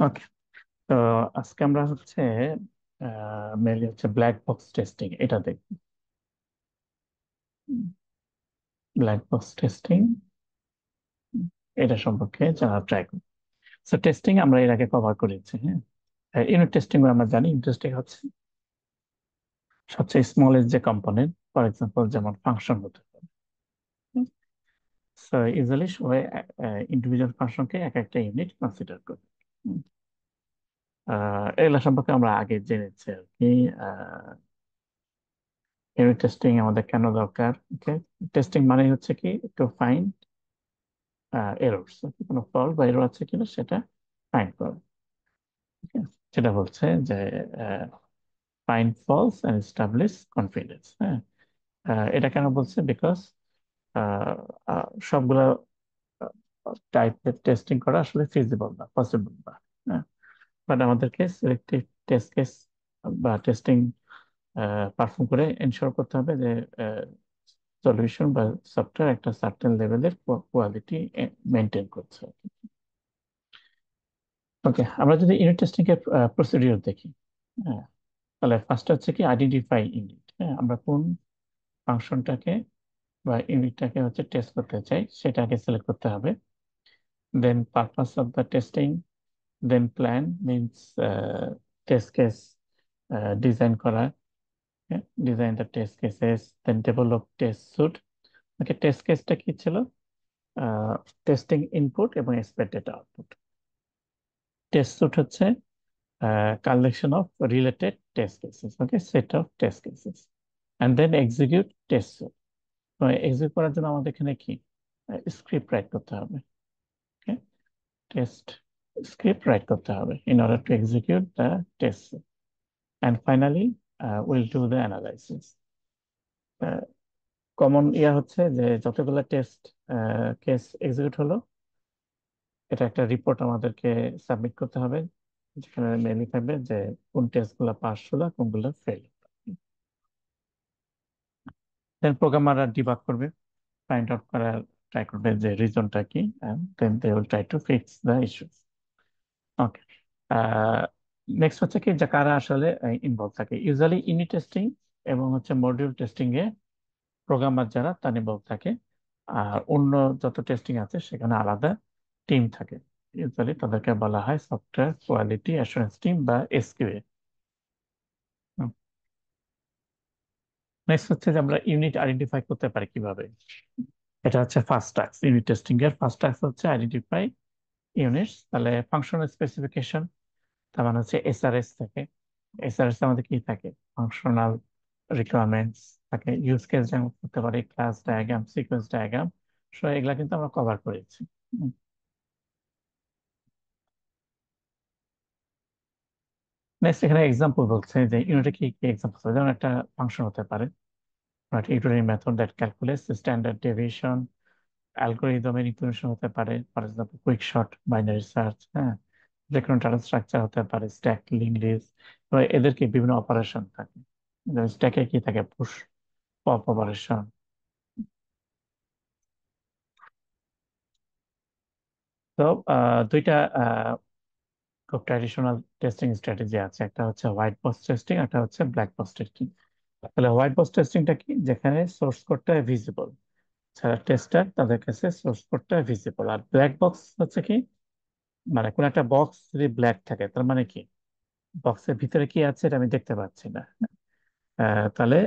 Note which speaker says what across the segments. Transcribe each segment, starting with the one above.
Speaker 1: ওকে। তো আজকে আমরা হচ্ছে মেনলি হচ্ছে ব্ল্যাক বক্স টেস্টিং এটা দেখব। ব্ল্যাক বক্স টেস্টিং এটা সম্পর্কে জানার ট্রাই করব। সো টেস্টিং আমরা এর আগে কভার করেছি। হ্যাঁ, ইউনিট টেস্টিং আমরা জানি। ইউনিট টেস্টিং হচ্ছে সবচেয়ে স্মলেস্ট যে কম্পোনেন্ট, ফর এক্সাম্পল যেমন ফাংশন হতে পারে। সো ইউজুয়ালি সবাই ইন্ডিভিজুয়াল ফাংশনকে এক একটা ইউনিট কনসিডার করে। হুম, এগুলা সম্পর্কে আমরা আগে জেনেছি আর কি। ইউনিট টেস্টিং আমাদের কেন দরকার? ওকে, টেস্টিং মানে হচ্ছে কি, টু ফাইন্ড এরর্স, কোনো ফল্ট বা এরর আছে কিনা সেটা ফাইন্ড করা। Okay? যেটা বলছে যে find faults and establish confidence. হ্যাঁ, এটা কেন বলছে? বিকজ সবগুলা টাইপের টেস্টিং করা আসলে ফিজিবল না, পসিবল না। হ্যাঁ, বাট আমাদেরকে সিলেক্টিভ টেস্ট কেস বা টেস্টিং পারফর্ম করে এনশিওর করতে হবে যে সলিউশন বা সফটওয়্যার একটা সার্টেন লেভেলের কোয়ালিটি মেনটেন করছে। ওকে, আমরা যদি ইউনিট টেস্টিং এর প্রসিডিওর দেখি, হ্যাঁ, তাহলে ফার্স্ট হচ্ছে কি আইডেন্টিফাই ইউনিট। হ্যাঁ, আমরা কোন ফাংশনটাকে বা ইউনিটটাকে হচ্ছে টেস্ট করতে চাই সেটাকে সিলেক্ট করতে হবে। Then purpose of the testing, then plan means test case design করা, design the test cases, then develop test suite. Okay, test কেসটা কি ছিল? টেস্টিং ইনপুট এবং এক্সপেক্টেড আউটপুট। টেস্ট স্যুট হচ্ছে collection of related test cases, okay, set of test cases, and then execute test suite. তো execute করার জন্য আমাদের এখানে কি স্ক্রিপ্ট রাইট করতে হবে। ওকে, টেস্ট স্ক্রিপ্ট রাইট করতে হবে in order to execute the test suite. And finally we'll do the analysis. Common ইয়া হচ্ছে যে যতগুলো টেস্ট কেস এক্সিকিউট হলো, এটা একটা রিপোর্ট আমাদেরকে সাবমিট করতে হবে, যেখানে মেনলি থাকবে যে কোন টেস্ট গুলা পাস হলো, কোনগুলো ফেল। দেন প্রোগ্রামাররা ডিবাগ করবে, ফাইন্ড আউট করার ট্রাই করবে যে রিজনটা কি, and then they will try to fix the issues. Okay, next হচ্ছে কি যে কারা আসলে ইনভলভ থাকে। ইউজুয়ালি ইউনিট টেস্টিং এবং হচ্ছে মডিউল টেস্টিং এ প্রোগ্রামার যারা তার ইনভলভ থাকে, আর অন্য যত টেস্টিং আছে সেখানে আলাদা টিম থাকে। ইউজুয়ালি তাদেরকে বলা হয় সফটওয়্যার কোয়ালিটি অ্যাসুরেন্স টিম বা এসকিউএ। নেক্সট হচ্ছে যে আমরা ইউনিট আইডেন্টিফাই করতে পারি কিভাবে। এটা হচ্ছে ফার্স্ট টাস্ক। ইউনিট টেস্টিং এর ফার্স্ট টাস্ক হচ্ছে আইডেন্টিফাই ইউনিটস। তাহলে ফাংশনাল স্পেসিফিকেশন, তার মানে হচ্ছে এসআরএস থাকে। এসআরএস আমাদের কি থাকে? ফাংশনাল রিকোয়ারমেন্টস থাকে, ইউজ কেস যেমন করতে পারি, class diagram, sequence diagram. So এগুলা কিন্তু আমরা কভার করেছি। নেক্সট এখানে এক্সাম্পল বলছে যে ইউনিটে কি কি এক্সাম্পল, যেমন একটা ফাংশন হতে পারে utility method that calculates standard deviation, অ্যালগোরিদমের ইনফরমেশন হতে পারে, for example quick sort, binary search. হ্যাঁ, যে কোনো ডাটা স্ট্রাকচার হতে পারে, স্ট্যাক, লিঙ্ক লিস্ট। এদেরকে বিভিন্ন অপারেশন থাকে। স্ট্যাকে কি থাকে? Push, pop operation. তো দুইটা আহ, খুব ট্র্যাডিশনাল টেস্টিং স্ট্র্যাটেজি আছে, একটা হচ্ছে হোয়াইট বক্স টেস্টিং, একটা হচ্ছে ব্ল্যাক বক্স টেস্টিং। তাহলে হোয়াইট বক্স টেস্টিংটা কি? যেখানে সোর্স কোডটা ভিজিবল, যারা টেস্টার তাদের কাছে সোর্স কোডটা ভিজিবল। আর ব্ল্যাক বক্স হচ্ছে কি, মানে কোন একটা বক্স যদি ব্ল্যাক থাকে তার মানে কি বক্সের ভিতরে কি আছে এটা আমি দেখতে পাচ্ছি না। তাহলে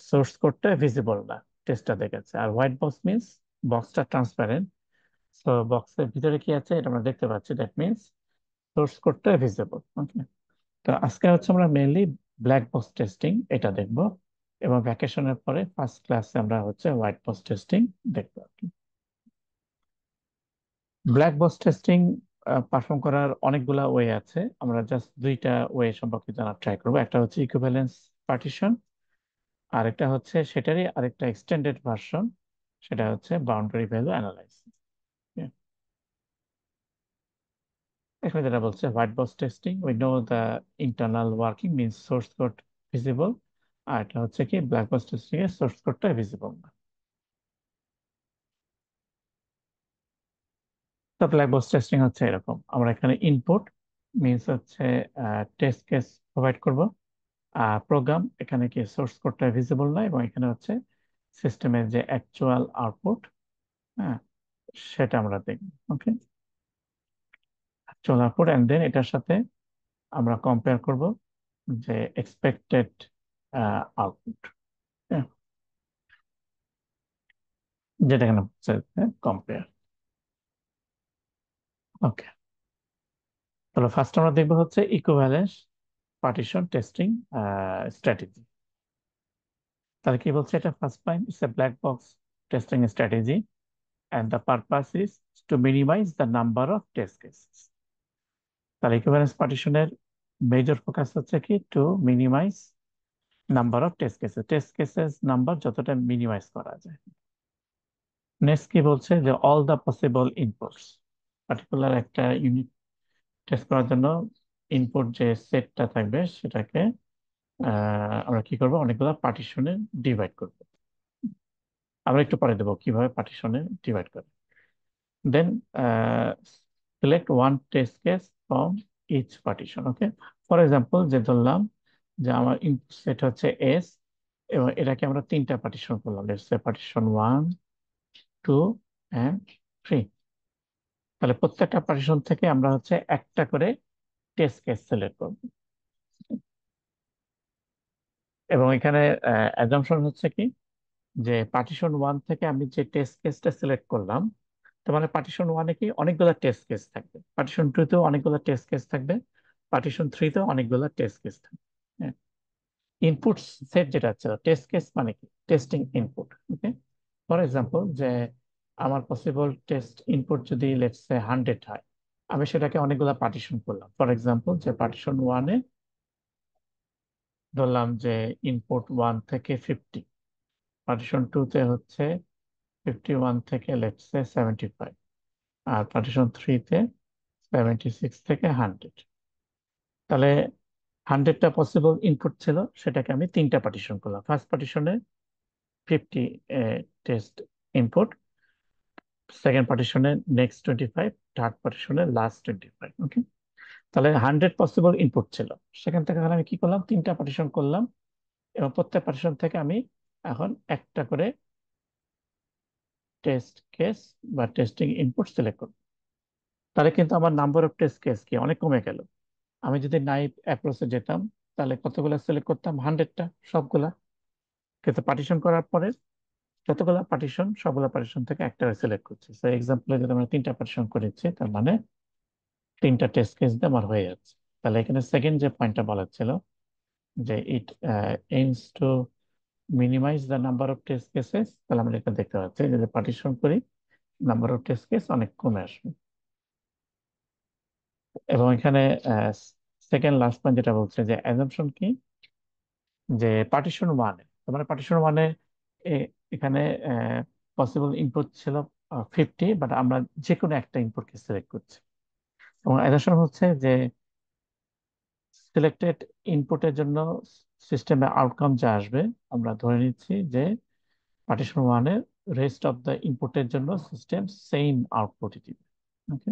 Speaker 1: সোর্স কোডটা ভিজিবল না টেস্টারদের কাছে। আর হোয়াইট বক্স মিন্স বক্সটা ট্রান্সপারেন্ট, তো বক্সের ভিতরে কি আছে এটা আমরা দেখতে পাচ্ছি, দ্যাট মিন্স সোর্স কোডটা ভিজিবল। ওকে, তো আজকে হচ্ছে আমরা মেইনলি ব্ল্যাক বক্স টেস্টিং এটা দেখব, এবং ভ্যাকেশনের পরে ফার্স্ট ক্লাসে আমরা হচ্ছে হোয়াইট বক্স টেস্টিং দেখবো আর কি। ব্ল্যাক বক্স টেস্টিং পারফর্ম করার অনেকগুলা ওয়ে আছে, আমরা জাস্ট দুইটা ওয়ে সম্পর্কে জানার ট্রাই করবো। একটা হচ্ছে ইকুইভ্যালেন্স পার্টিশন, আরেকটা হচ্ছে সেটারই আরেকটা এক্সটেন্ডেড ভার্সন, সেটা হচ্ছে বাউন্ডারি ভ্যালু অ্যানালাইসিস। এখানে যেটা বলছে white box testing, we know the internal working means source code visible, আর এটা হচ্ছে কি ব্ল্যাক বক্স টেস্টিং এর সোর্স কোডটা ভিজিবল না। তো ব্ল্যাক বক্স টেস্টিং হচ্ছে এরকম, আমরা এখানে ইনপুট মিনস হচ্ছে টেস্ট কেস প্রোভাইড করব। প্রোগ্রাম এখানে কি সোর্স কোডটা ভিজিবল নয়, এবং এখানে হচ্ছে সিস্টেমের যে অ্যাকচুয়াল আউটপুট, হ্যাঁ, সেটা আমরা দেখব। ওকে, অ্যাকচুয়াল আউটপুট, এন্ড দেন এটার সাথে আমরা কম্পেয়ার করব যে এক্সপেক্টেড আউটপুট, যেটা এখানে কম্পেয়ার। ওকে, তাহলে ফার্স্ট আমরা দেখবো হচ্ছে ইকুইভ্যালেন্স পার্টিশন টেস্টিং স্ট্র্যাটেজি। তাহলে কি বলছে এটা? First point, it's a black box testing strategy and the purpose is to minimize the number of test cases. তাহলে ইকুইভ্যালেন্স পার্টিশনের মেজর ফোকাস হচ্ছে কি? To minimize number of test cases number যতটা minimize করা যায়। নেক্সট কি বলছে? যে all the possible inputs, particular একটা ইউনিট টেস্ট করার জন্য ইনপুট যে সেটটা থাকবে সেটাকে আমরা কি করব? অনেকগুলো পার্টিশনে ডিভাইড করব। আমরা একটু পরে দেবো কিভাবে পার্টিশনে ডিভাইড করে। দেন select one test case from each partition. Okay, for example, যে ধরলাম যে আমার ইনপুট সেট হচ্ছে এস, এবং এটাকে আমরা তিনটা পার্টিশন করলাম, লেটস সে পার্টিশন 1, 2 এন্ড 3। তাহলে প্রত্যেকটা পার্টিশন থেকে আমরা হচ্ছে একটা করে টেস্ট কেস সিলেক্ট করব, এবং এখানে অ্যাজাম্পশন হচ্ছে কি? যে পার্টিশন 1 থেকে আমি যে টেস্ট কেসটা সিলেক্ট করলাম, তার মানে পার্টিশন 1-এ কি অনেকগুলো টেস্ট কেস থাকবে, পার্টিশন 2-তেও অনেকগুলো টেস্ট কেস থাকবে, পার্টিশন 3-তেও অনেকগুলো টেস্ট কেস থাকবে। ইনপুট সেট যেটা আছে, টেস্ট কেস মানে কি? Testing input. Okay, for example, যে আমার পসিবল টেস্ট ইনপুট যদি লেটস সে 100 হয়, আমি সেটাকে অনেকগুলো পার্টিশন করলাম। ফর এক্সাম্পল, যে পার্টিশন 1-এ ধরলাম যে ইনপুট 1 থেকে 50, পার্টিশন 2-তে হচ্ছে 51 থেকে লেটস সে 75, আর পার্টিশন 3-তে 76 থেকে 100। তাহলে 100টা পসিবল ইনপুট ছিল, সেটাকে আমি তিনটা পার্টিশন করলাম। ফার্স্ট পার্টিশনে 50 টেস্ট ইনপুট, সেকেন্ড পার্টিশনে নেক্সট 25, থার্ড পার্টিশনে লাস্ট 25। ওকে, তাহলে 100 পসিবল ইনপুট ছিল, সেখান থেকে তাহলে আমি কি করলাম? তিনটা পার্টিশন করলাম, এবং প্রত্যেক পার্টিশন থেকে আমি এখন একটা করে টেস্ট কেস বা টেস্টিং ইনপুট সিলেক্ট করব। তাহলে কিন্তু আমার নাম্বার অফ টেস্ট কেস কি অনেক কমে গেল। আমি যদি নাইভ অ্যাপ্রোচে যেতাম, তাহলে কতগুলো সিলেক্ট করতাম? 100টা, সবগুলা। কিন্তু পার্টিশন করার পরে যতগুলো পার্টিশন, সবগুলো পার্টিশন থেকে একটা সিলেক্ট করছি। তো এক্সাম্পলে যদি আমরা তিনটা পার্টিশন করেছি, তার মানে তিনটা টেস্ট কেস দিয়ে আমার হয়ে যাচ্ছে। তাহলে এখানে সেকেন্ড যে পয়েন্টটা বলা ছিল, যে it aims to minimise the number of test cases, তাহলে আমরা এটা দেখতে পাচ্ছি যে যদি পার্টিশন করি, নাম্বার অফ টেস্ট কেস অনেক কমে আসবে। এবং এখানে সেকেন্ড লাস্ট পয়েন্ট যেটা বলছে, যে অ্যাজাম্পশন কি? যে পার্টিশন 1-এ, মানে পার্টিশন 1-এ এখানে পসিবল ইনপুট ছিল 50, বাট আমরা যে কোনো একটা ইনপুটকে সিলেক্ট করছি, এবং অ্যাজাম্পশন হচ্ছে যে সিলেক্টেড ইনপুটের জন্য সিস্টেমে আউটকাম যা আসবে, আমরা ধরে নিচ্ছি যে পার্টিশন 1-এর রেস্ট অফ দ্য ইনপুটের জন্য সিস্টেম সেম আউটপুট দিবে। ওকে,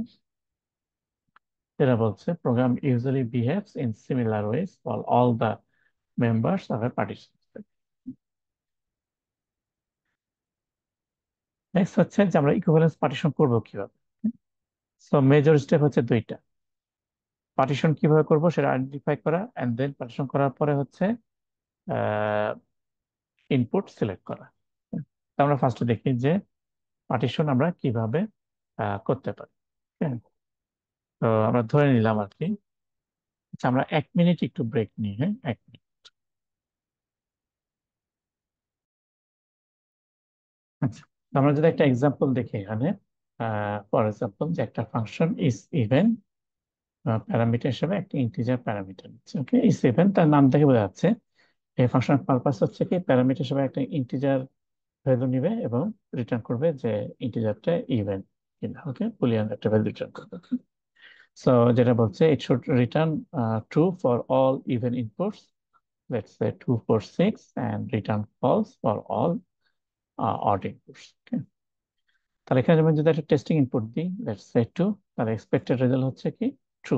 Speaker 1: যেটা বলছে program usually behaves in similar ways for all the members of a partition. Next হচ্ছে যে আমরা ইকুইভ্যালেন্স পার্টিশন করব কিভাবে। সো মেজর স্টেপ হচ্ছে দুইটা। পার্টিশন কিভাবে করব সেটা আইডেন্টিফাই করা, এন্ড দেন পার্টিশন করার পরে হচ্ছে ইনপুট সিলেক্ট করা। তো আমরা ফার্স্টে দেখি যে পার্টিশন আমরা কিভাবে করতে পারি। হ্যাঁ, তো আমরা ধরে নিলাম আর কি। আচ্ছা, আমরা 1 মিনিট একটু ব্রেক নিই। হ্যাঁ, 1 মিনিট। আচ্ছা, তো আমরা যদি একটা এক্সাম্পল দেখি এখানে, ফর এক্সাম্পল, যে একটা ফাংশন ইজ ইভেন প্যারামিটার হিসেবে একটা ইন্টিজার প্যারামিটার নিচ্ছে। ওকে, ইজ ইভেন, তার নাম থেকে বোঝা যাচ্ছে এই ফাংশনের পারপাস হচ্ছে কি? প্যারামিটার হিসেবে একটা ইন্টিজার ভ্যালু নিবে এবং রিটার্ন করবে যে ইন্টিজারটা ইভেন কিনা। ওকে, বুলিয়ান একটা ভ্যালু রিটার্ন করবে। সো যেটা বলছে, it should return true for all even inputs, let's say 2 4 6, and return false for all odd inputs. Okay, তাহলে এখানে যেমন যদি একটা টেস্টিং ইনপুট দিই, লেটস সে 2, তাহলে এক্সপেক্টেড রেজাল্ট হচ্ছে কি? ট্রু।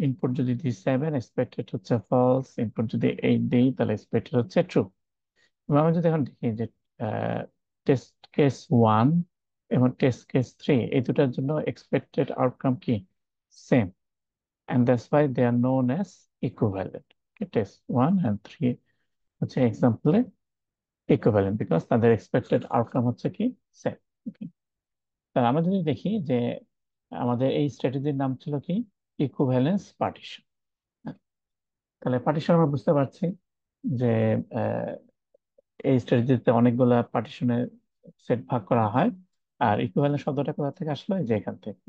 Speaker 1: ইনপুট যদি দিই 7, এক্সপেক্টেড হচ্ছে ফলস। ইনপুট যদি 8 দিই তাহলে এক্সপেক্টেড হচ্ছে ট্রু। আমি যদি এখন দেখি যে টেস্ট কেস 1 এবং টেস্ট কেস 3 এই দুটার জন্য এক্সপেক্টেড আউটকাম কি same, and that's why they are known as equivalent. Okay, test 1 and 3 হচ্ছে এক্সাম্পলে ইকুইভ্যালেন্ট, বিকজ তাদের এক্সপেক্টেড আউটকাম হচ্ছে কি সেম। তাহলে আমরা যদি দেখি যে আমাদের এই স্ট্র্যাটেজির নাম ছিল কি ইকুইভ্যালেন্স পার্টিশন। তাহলে পার্টিশন আমরা বুঝতে পারছি যে আহ, এই স্ট্র্যাটেজিতে অনেকগুলা পার্টিশনের সেট ভাগ করা হয়। আর ইকুইভ্যালেন্স শব্দটা কোথা থেকে আসলো, এই যে এখান থেকে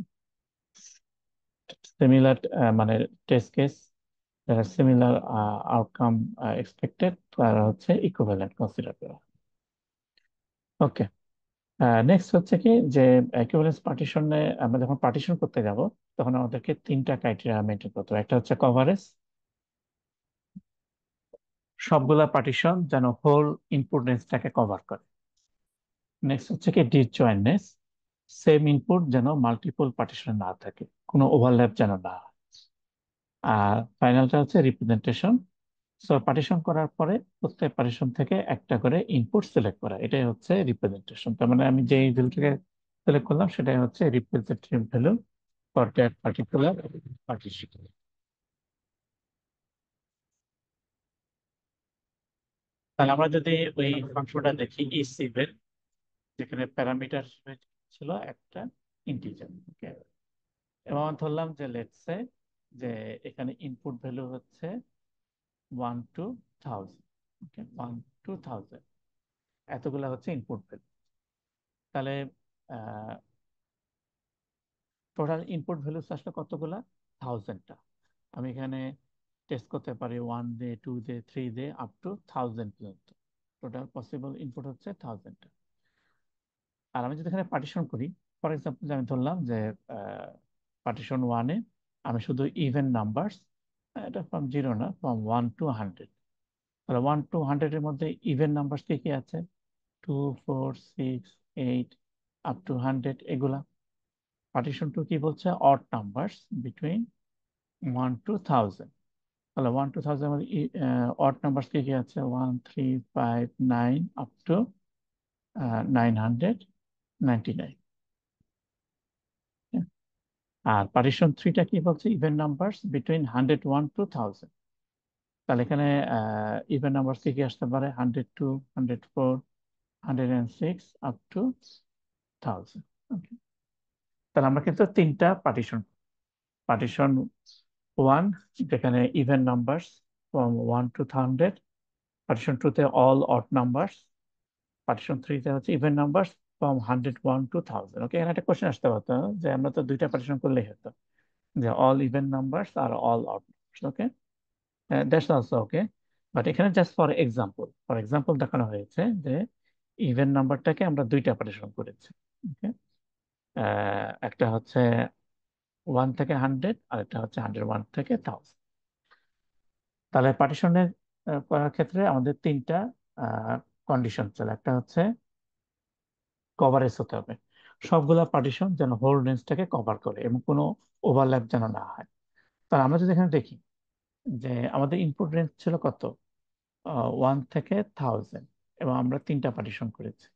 Speaker 1: সিমিলার, মানে টেস্ট কেস যারা সিমিলার আউটকাম এক্সপেক্টেড তারা হচ্ছে ইকুইভ্যালেন্ট কনসিডার করা। ওকে, নেক্সট হচ্ছে কি যে ইকুইভ্যালেন্স পার্টিশনে আমরা যখন পার্টিশন করতে যাব তখন আমাদেরকে তিনটা ক্রাইটেরিয়া মেনটেন করতে হবে। একটা হচ্ছে কভারেজ, সবগুলা পার্টিশন যেন হোল ইনপুট রেঞ্জটাকে কভার করে। নেক্সট হচ্ছে কি ডিসজয়েন্টনেস, সেম ইনপুট যেন মাল্টিপল পার্টিশনে না থাকে, কোনো ওভারল্যাপ যেন না হয়। আর ফাইনালটা হচ্ছে রিপ্রেজেন্টেশন। সো পার্টিশন করার পরে প্রত্যেক পার্টিশন থেকে একটা করে ইনপুট সিলেক্ট করা, এটাই হচ্ছে রিপ্রেজেন্টেশন। তার মানে আমি যে ভ্যালুটাকে সিলেক্ট করলাম সেটাই হচ্ছে representative value for that particular partition. তাহলে আমরা যদি ওই ফাংশনটা দেখি ই সেভেন, যেখানে প্যারামিটার ছিল একটা ইন্টিজার। ওকে, এবং আমরা ধরলাম যে লেটস সে যে এখানে ইনপুট ভ্যালু হচ্ছে 1 to 1000। ওকে, 1 to 1000 এতগুলা হচ্ছে ইনপুট ভ্যালু। তাহলে টোটাল ইনপুট ভ্যালু আসলে কতগুলা, 1000টা। আমি এখানে টেস্ট করতে পারি 1 day 2 day 3 day up to 1000 পর্যন্ত। টোটাল পসিবল ইনপুট হচ্ছে 1000টা। আর আমি যদি এখানে পার্টিশন করি, ফর এক্সাম্পল আমি ধরলাম যে পার্টিশন ওয়ানে আমি শুধু ইভেন নাম্বারস, এটা ফ্রম 0 না, ফ্রম 1 to 100। তাহলে 1 to 100 এর মধ্যে ইভেন নাম্বারস কি কি আছে, 2 4 6 8 আপ টু 100 এগুলা। পার্টিশন টু কি বলছে, অড নাম্বারস বিটুইন 1 to 1000। তাহলে 1 to 1000 মধ্যে অড নাম্বারস কি কি আছে, 1 3 5 9 আপ টু 999। আর পার্টিশন থ্রিটা কি বলছে, ইভেন নাম্বারস বিটুইন 101 to 1000। তাহলে এখানে ইভেন নাম্বার কি কি আসতে পারে, 102 104 106 আপ টু 1000। ওকে, তাহলে আমরা কিন্তু তিনটা পার্টিশন, পার্টিশন ওয়ান যেখানে even numbers from 1 to 100, partition টুতে অল অড নাম্বারস, পার্টিশন থ্রিতে হচ্ছে ইভেন নাম্বারস ফ্রম 101 to 1000। ওকে, এখানে একটা কোশ্চেন আসতে পারতো যে আমরা তো দুইটা পার্টিশন করলেই হতো, যে অল ইভেন নাম্বারস আর all odd numbers. Okay, that's also okay. But এখানে জাস্ট ফর এক্সাম্পল দেখানো হয়েছে যে ইভেন নাম্বারটাকে আমরা দুইটা পার্টিশন করেছি। ওকে, একটা হচ্ছে 1 থেকে 100 আর একটা হচ্ছে 101 থেকে 1000। তাহলে পার্টিশনের করার ক্ষেত্রে আমাদের তিনটা কন্ডিশন ছিল। একটা হচ্ছে কভারেজ হতে হবে, সবগুলা পার্টিশন যেন হোল রেঞ্জটাকে কভার করে এবং কোনো ওভারল্যাপ যেন না হয়। তাহলে আমরা যদি এখানে দেখি যে আমাদের ইনপুট রেঞ্জ ছিল কত, 1 থেকে 1000, এবং আমরা তিনটা পার্টিশন করেছি।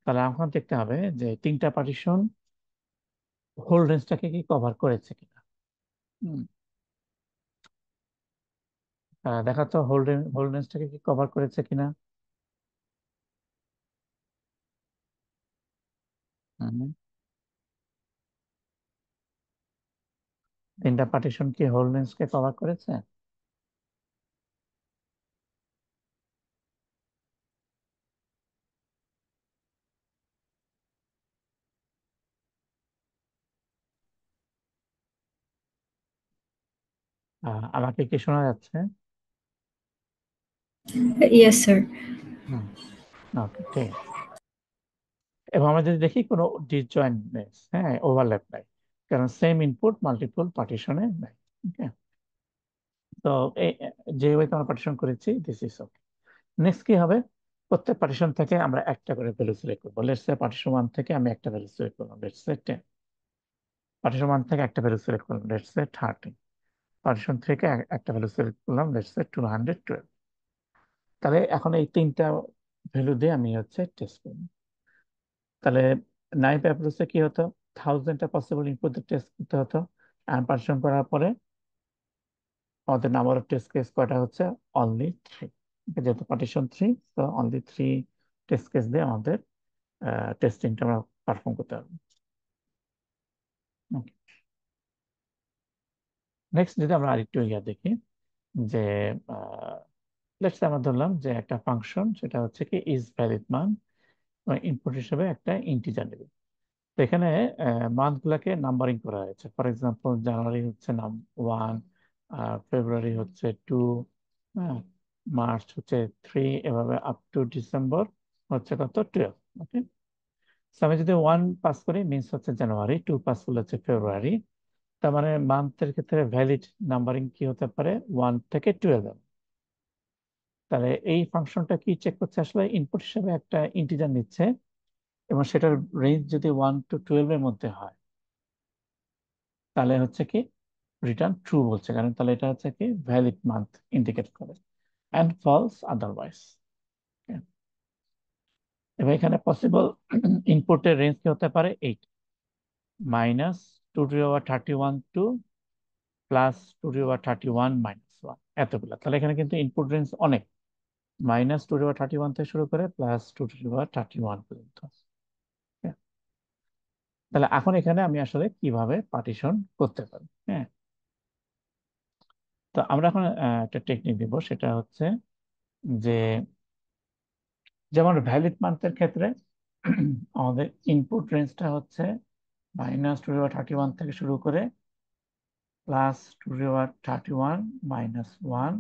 Speaker 1: তাহলে এখন দেখতে হবে যে তিনটা পার্টিশন হোল রেঞ্জটাকে কি কভার করেছে কিনা। হুম, দেখা তো হোল রেঞ্জটাকে কি কভার করেছে কিনা। হুম, তিনটা পার্টিশন কি হোল রেঞ্জকে কভার করেছে। আমাকে কি শোনা যাচ্ছে?
Speaker 2: Yes, sir.
Speaker 1: হুম, ওকে, ঠিক আছে। এবং আমরা যদি দেখি কোনো ডিসজয়েন্টনেস, হ্যাঁ, ওভারল্যাপ নাই, কারণ সেম ইনপুট মাল্টিপল পার্টিশনে নাই। ওকে, তো এই যে ওয়েতে আমরা পার্টিশন করেছি দিস ইজ ওকে। নেক্সট কি হবে, প্রত্যেক পার্টিশন থেকে আমরা একটা করে ভ্যালু সিলেক্ট করবো। লেটস সে পার্টিশন ওয়ান থেকে আমি একটা ভ্যালু সিলেক্ট করলাম, লেটস সে 10। পার্টিশন 1 থেকে একটা ভ্যালু সিলেক্ট করলাম, লেটস সে 30। পার্টিশন থেকে একটা ভ্যালু সিলেক্ট করলাম, লেটস সে 212। তাহলে এখন এই তিনটা ভ্যালু দিয়ে আমি হচ্ছে টেস্ট করব। তাহলে নাইফ অ্যাপ্রোচে কি হতো, 1000টা পসিবল ইনপুট টেস্ট করতে হতো। আর পার্টিশন করার পরে আমাদের নাম্বার অফ টেস্ট কেস কয়টা হচ্ছে, অনলি 3। যেহেতু পার্টিশন 3, তো অনলি 3 টেস্ট কেস দিয়ে আমাদের টেস্টিংটা আমরা পারফর্ম করতে পারবো। নেক্সট যদি আমরা আরেকটু দেখি যে লেটস আমরা ধরলাম যে একটা ফাংশন, সেটা হচ্ছে কি ইজ ভ্যালিড মান, ইনপুট হিসেবে একটা ইন্টিজার নেবে। তো এখানে মান্থ গুলাকে নাম্বারিং করা হয়েছে। ফর এক্সাম্পল জানুয়ারি হচ্ছে 1, ফেব্রুয়ারি হচ্ছে 2, মার্চ হচ্ছে 3, এভাবে আপ টু ডিসেম্বর হচ্ছে কত, 12। ওকে, আমি যদি 1 পাস করি মিনস হচ্ছে জানুয়ারি, 2 পাস করলে হচ্ছে ফেব্রুয়ারি। তার মানে মান্থের ক্ষেত্রে ভ্যালিড নাম্বারিং কি হতে পারে, 1 থেকে 12। তাহলে এই ফাংশনটা কি চেক করছে, আসলে ইনপুট হিসেবে একটা ইন্টিজার নিচ্ছে এবং সেটার রেঞ্জ যদি 1 to 12 এর মধ্যে হয়, তাহলে হচ্ছে কি রিটার্ন ট্রু বলছে, কারণ তাহলে এটা হচ্ছে কি ভ্যালিড মান্থ ইন্ডিকেট করে, অ্যান্ড ফলস আদারওয়াইজ। এবার এখানে পসিবল ইনপুটের রেঞ্জ কি হতে পারে, 8, -2^31 টু +2^31 - 1, এতগুলো। তাহলে এখানে কিন্তু ইনপুট রেঞ্জ অনেক, -2^31 থেকে শুরু করে +2^31 পর্যন্ত। হ্যাঁ, তাহলে এখন এখানে আমি আসলে কিভাবে পার্টিশন করতে পারি। হ্যাঁ, তো আমরা এখন একটা টেকনিক দিব, সেটা হচ্ছে যে যেমন ভ্যালিড মান্থের ক্ষেত্রে আমাদের ইনপুট রেঞ্জটা হচ্ছে -2^31 থেকে শুরু করে +2^31 - 1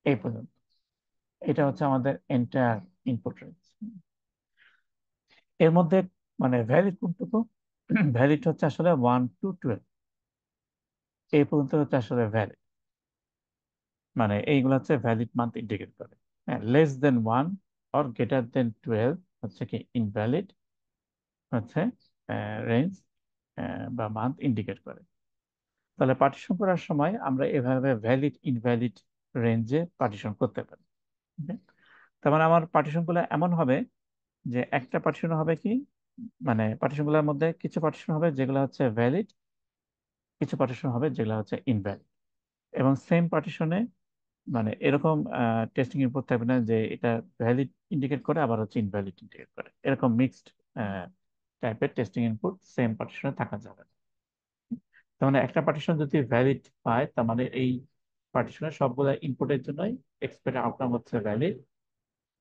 Speaker 1: এই পর্যন্ত। এটা হচ্ছে আমাদের এন্টায়ার ইনপুট রেঞ্জ। এর মধ্যে মানে ভ্যালিড কোনটুকু, ভ্যালিড হচ্ছে আসলে 1 to 12, এই পর্যন্ত হচ্ছে আসলে ভ্যালিড। মানে এইগুলো হচ্ছে ভ্যালিড মান্থ ইন্ডিকেট করে। হ্যাঁ, less than 1 or greater than 12 হচ্ছে কি ইনভ্যালিড হচ্ছে রেঞ্জ বা মান্থ ইন্ডিকেট করে। তাহলে পার্টিশন করার সময় আমরা এভাবে ভ্যালিড ইনভ্যালিড রেঞ্জে পার্টিশন করতে পারি। Okay? তার মানে আমার পার্টিশন গুলো এমন হবে যে একটা পার্টিশন হবে কি, মানে পার্টিশন গুলোর মধ্যে কিছু পার্টিশন হবে যেগুলো হচ্ছে ভ্যালিড, কিছু পার্টিশন হবে যেগুলো হচ্ছে ইনভ্যালিড। এবং সেম পার্টিশনে মানে এরকম টেস্টিং ইনপুট থাকবে না যে এটা ভ্যালিড ইন্ডিকেট করে আবার হচ্ছে ইনভ্যালিড ইন্ডিকেট করে, এরকম মিক্সড টাইপের টেস্টিং ইনপুট সেম পার্টিশনে থাকা যাবে না। তার মানে একটা পার্টিশন যদি ভ্যালিড পায়, তার মানে এই পার্টিশনের সবগুলো ইনপুটের জন্যই এক্সপেক্টেড আউটকাম হচ্ছে ভ্যালিড।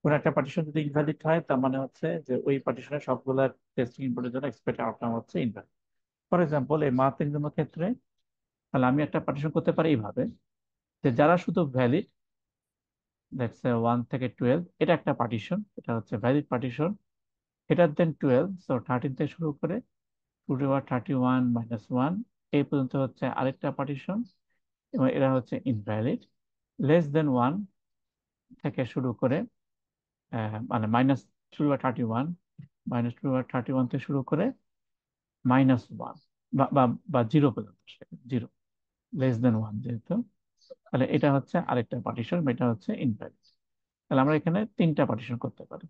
Speaker 1: কোন একটা পার্টিশন যদি ইনভ্যালিড হয়, তার মানে হচ্ছে যে ওই পার্টিশনের সবগুলা টেস্টিং ইনপুটের জন্য এক্সপেক্টেড আউটকাম হচ্ছে ইনভ্যালিড। ফর এক্সাম্পল এই মার্ক এক্সামের ক্ষেত্রে তাহলে আমি একটা পার্টিশন করতে পারি এইভাবে, যে যারা শুধু ভ্যালিড, লেটস সে 1 থেকে 12, এটা একটা পার্টিশন, এটা হচ্ছে valid partition. Greater than 12, so 13 থেকে শুরু করে 2^31 - 1 এই পর্যন্ত হচ্ছে আরেকটা পার্টিশন, এবং এরা হচ্ছে ইনভ্যালিড। লেস দেন 1 থেকে শুরু করে মানে -2^31 -2^31 থেকে শুরু করে -1 বা বা বা 0 পর্যন্ত, 0 লেস দেন 1 যেহেতু, তাহলে এটা হচ্ছে আরেকটা পার্টিশন, এটা হচ্ছে ইনভ্যালিড। তাহলে আমরা এখানে তিনটা পার্টিশন করতে পারি।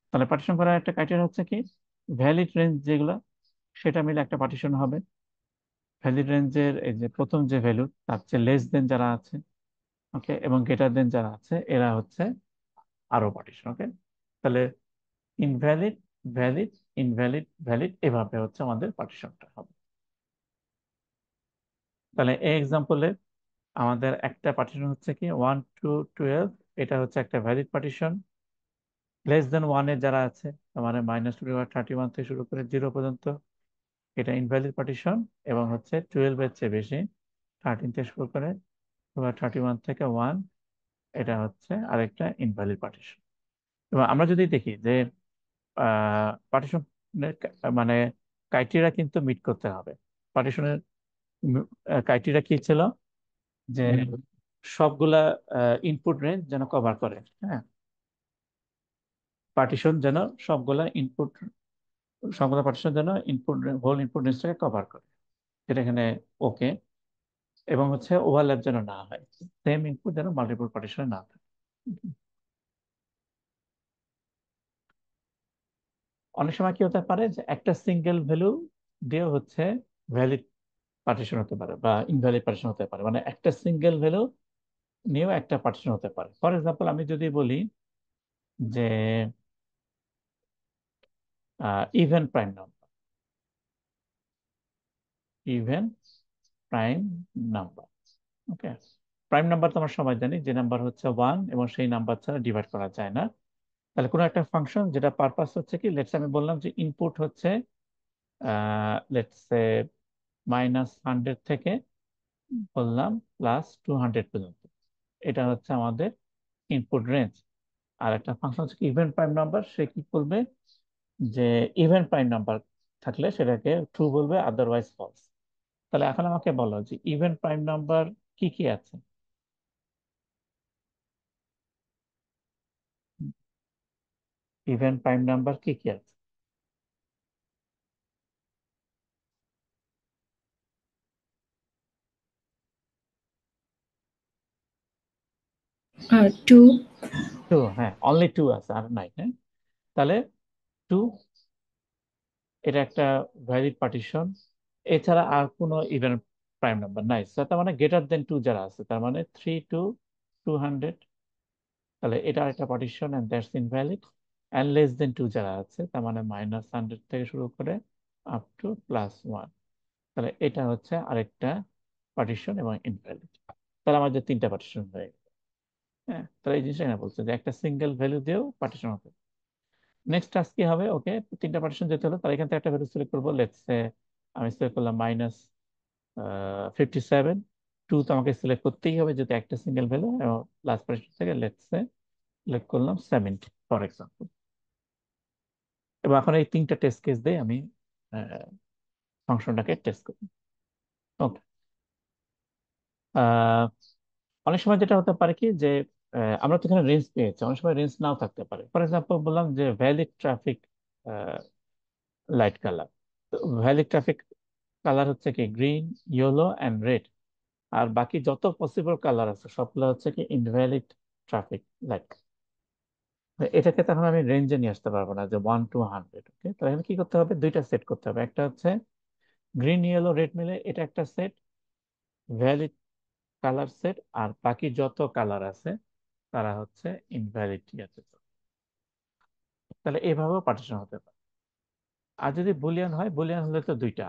Speaker 1: তাহলে পার্টিশন করার একটা ক্রাইটেরিয়া হচ্ছে কি, ভ্যালিড রেঞ্জ যেগুলো সেটা মিলে একটা পার্টিশন হবে। ভ্যালিড রেঞ্জের এই যে প্রথম যে ভ্যালু তার চেয়ে লেস দেন যারা আছে, ওকে, এবং গ্রেটার দেন যারা আছে, এরা হচ্ছে আরো পার্টিশন। ওকে, তাহলে ইনভ্যালিড, ভ্যালিড, ইনভ্যালিড, ভ্যালিড, এভাবে হচ্ছে আমাদের পার্টিশনটা হবে। তাহলে এই এক্সাম্পলে আমাদের একটা পার্টিশন হচ্ছে কি 1 to 12, এটা হচ্ছে একটা ভ্যালিড পার্টিশন। লেস দেন 1 এ যারা আছে, তার মানে -2^31 থেকে শুরু করে 0 পর্যন্ত, এটা ইনভ্যালিড পার্টিশন। এবং হচ্ছে 12 এর চেয়ে বেশি, 13 থেকে শুরু করে 2^31 থেকে 1, এটা হচ্ছে আরেকটা ইনভ্যালিড পার্টিশন। এবং আমরা যদি দেখি যে পার্টিশন মানে ক্রাইটেরিয়া কিন্তু মিট করতে হবে। পার্টিশনের ক্রাইটেরিয়া কি ছিল, যে সবগুলা ইনপুট রেঞ্জ যেন কভার করে। হ্যাঁ, পার্টিশন যেন সবগুলা ইনপুট সংখ্যাটা পার্টিশনের জন্য ইনপুট হোল ইনপুট রেঞ্জটাকে কভার করে, যেটা এখানে ওকে। এবং হচ্ছে ওভারল্যাপ যেন না হয়, সেম ইনপুট যেন মাল্টিপল পার্টিশনে না থাকে। অনেক সময় কি হতে পারে যে একটা সিঙ্গেল ভ্যালু দিয়ে হচ্ছে ভ্যালিড পার্টিশন হতে পারে বা ইনভ্যালিড পার্টিশন হতে পারে, মানে একটা সিঙ্গেল ভ্যালু নিয়েও একটা পার্টিশন হতে পারে। ফর এক্সাম্পল, আমি যদি বলি যে even prime number, even prime number, okay. Prime number তো আমরা সবাই জানি, যে নাম্বার হচ্ছে ওয়ান এবং সেই নাম্বার ছাড়া ডিভাইড করা যায় না। তাহলে কোনো একটা ফাংশন যেটা পারপাস হচ্ছে কি, লেটস আমি বললাম যে ইনপুট হচ্ছে লেটস -100 থেকে বললাম +200 পর্যন্ত, এটা হচ্ছে আমাদের ইনপুট রেঞ্জ। আর একটা ফাংশন হচ্ছে ইভেন প্রাইম নাম্বার, সে কি করবে যে ইভেন প্রাইম নাম্বার থাকলে সেটাকে ট্রু বলবে, আদারওয়াইজ ফলস। তাহলে এখন আমাকে বলো যে ইভেন প্রাইম নাম্বার কি কি আছে। ইভেন প্রাইম নাম্বার কি কি আছে?
Speaker 2: 2.
Speaker 1: টু, হ্যাঁ, অনলি টু আছে, আর নাই, হ্যাঁ। তাহলে টু, এটা একটা ভ্যালিড পার্টিশন। এছাড়া আর কোনো ইভেন প্রাইম নাম্বার নাই, So তার মানে গ্রেটার দেন টু যারা আছে, তার মানে 3 to 200, তাহলে এটা একটা partition and that's invalid. And less than two যারা আছে, তার মানে -100 থেকে শুরু করে আপ টু +1, তাহলে এটা হচ্ছে আরেকটা পার্টিশন এবং ইনভ্যালিড। তাহলে আমাদের তিনটা পার্টিশন হয়ে গেল। হ্যাঁ, তাহলে এই জিনিসটা এখানে বলছে যে একটা সিঙ্গেল ভ্যালু দিয়েও পার্টিশন হতে। নেক্সট টাস্ক কি হবে? ওকে, তিনটা পার্টিশন যেতে হলো, তাহলে এখান থেকে একটা ভ্যালু সিলেক্ট করবো। লেটস সে আমি সিলেক্ট করলাম -57। টু তো আমাকে সিলেক্ট করতেই হবে যেহেতু একটা সিঙ্গেল ভ্যালু, এবং লাস্ট পার্টিশন থেকে লেটস সে সিলেক্ট করলাম 70 ফর এক্সাম্পল। এবং এখন এই তিনটা টেস্ট কেস দিয়ে আমি ফাংশনটাকে টেস্ট করি। ওকে। অনেক সময় যেটা হতে পারে কি যে আমরা তো এখানে রেঞ্জ পেয়েছি, অনেক সময় রেঞ্জ নাও থাকতে পারে। ফর এক্সাম্পল বললাম যে valid traffic light colour. Valid traffic colour হচ্ছে কি গ্রিন, ইয়েলো অ্যান্ড রেড। আর বাকি যত পসিবল কালার আছে সবগুলো হচ্ছে কি ইনভ্যালিড ট্রাফিক লাইট। এটাকে তখন আমি রেঞ্জে নিয়ে আসতে পারবো না যে 1 to 100। ওকে, তাহলে এখানে কি করতে হবে? দুইটা সেট করতে হবে। একটা হচ্ছে গ্রিন ইয়েলো রেড মিলে এটা একটা সেট, ভ্যালিড কালার সেট। আর বাকি যত কালার আছে তারা হচ্ছে ইনভ্যালিড আছে। তাহলে এভাবেও পার্টিশন হতে পারে। আর যদি বুলিয়ান হয়, বুলিয়ান হলে তো দুইটা,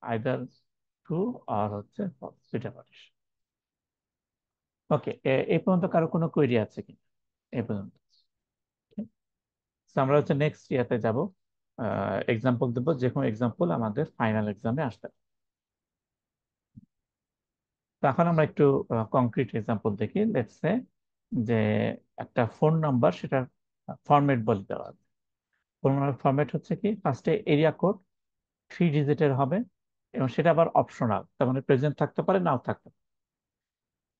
Speaker 1: আইদার ট্রু আর হচ্ছে false, দুইটা পার্টিশন। ওকে, এই পর্যন্ত কারো কোনো কোয়েরি আছে কি? এই পর্যন্ত। So, আমরা হচ্ছে নেক্সট ইয়াতে যাব, এক্সাম্পল দেবো, যে কোনো এক্সাম্পল আমাদের ফাইনাল এক্সামে আসতে পারে। তো এখন আমরা একটু কংক্রিট এক্সাম্পল দেখি। লেটস সে যে একটা ফোন নাম্বার, সেটার ফরম্যাট বলে দেওয়া আছে। ফোন নাম্বার ফরম্যাট হচ্ছে কি, ফার্স্টে এরিয়া কোড 3 ডিজিটের হবে, এবং সেটা আবার অপশনাল, তার মানে প্রেজেন্ট থাকতে পারে, নাও থাকতে পারে।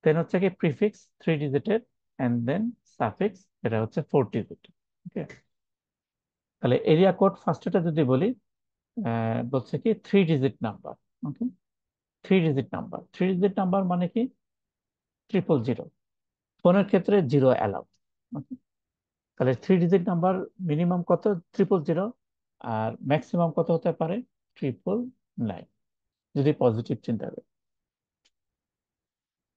Speaker 1: দেন হচ্ছে কি প্রিফিক্স 3 ডিজিটের, এন্ড দেন সাফিক্স, এটা হচ্ছে 4 ডিজিট। ওকে, তাহলে এরিয়া কোড ফার্স্টটা যদি বলি, বলছে কি 3 ডিজিট নাম্বার। ওকে, 3 ডিজিট নাম্বার, 3 ডিজিট নাম্বার মানে কি 000। ফোনের ক্ষেত্রে জিরো অ্যালাউড। ওকে, তাহলে 3 ডিজিট নাম্বার মিনিমাম কত? 000। আর ম্যাক্সিমাম কত হতে পারে? 999, যদি পজিটিভ চিন্তা করি।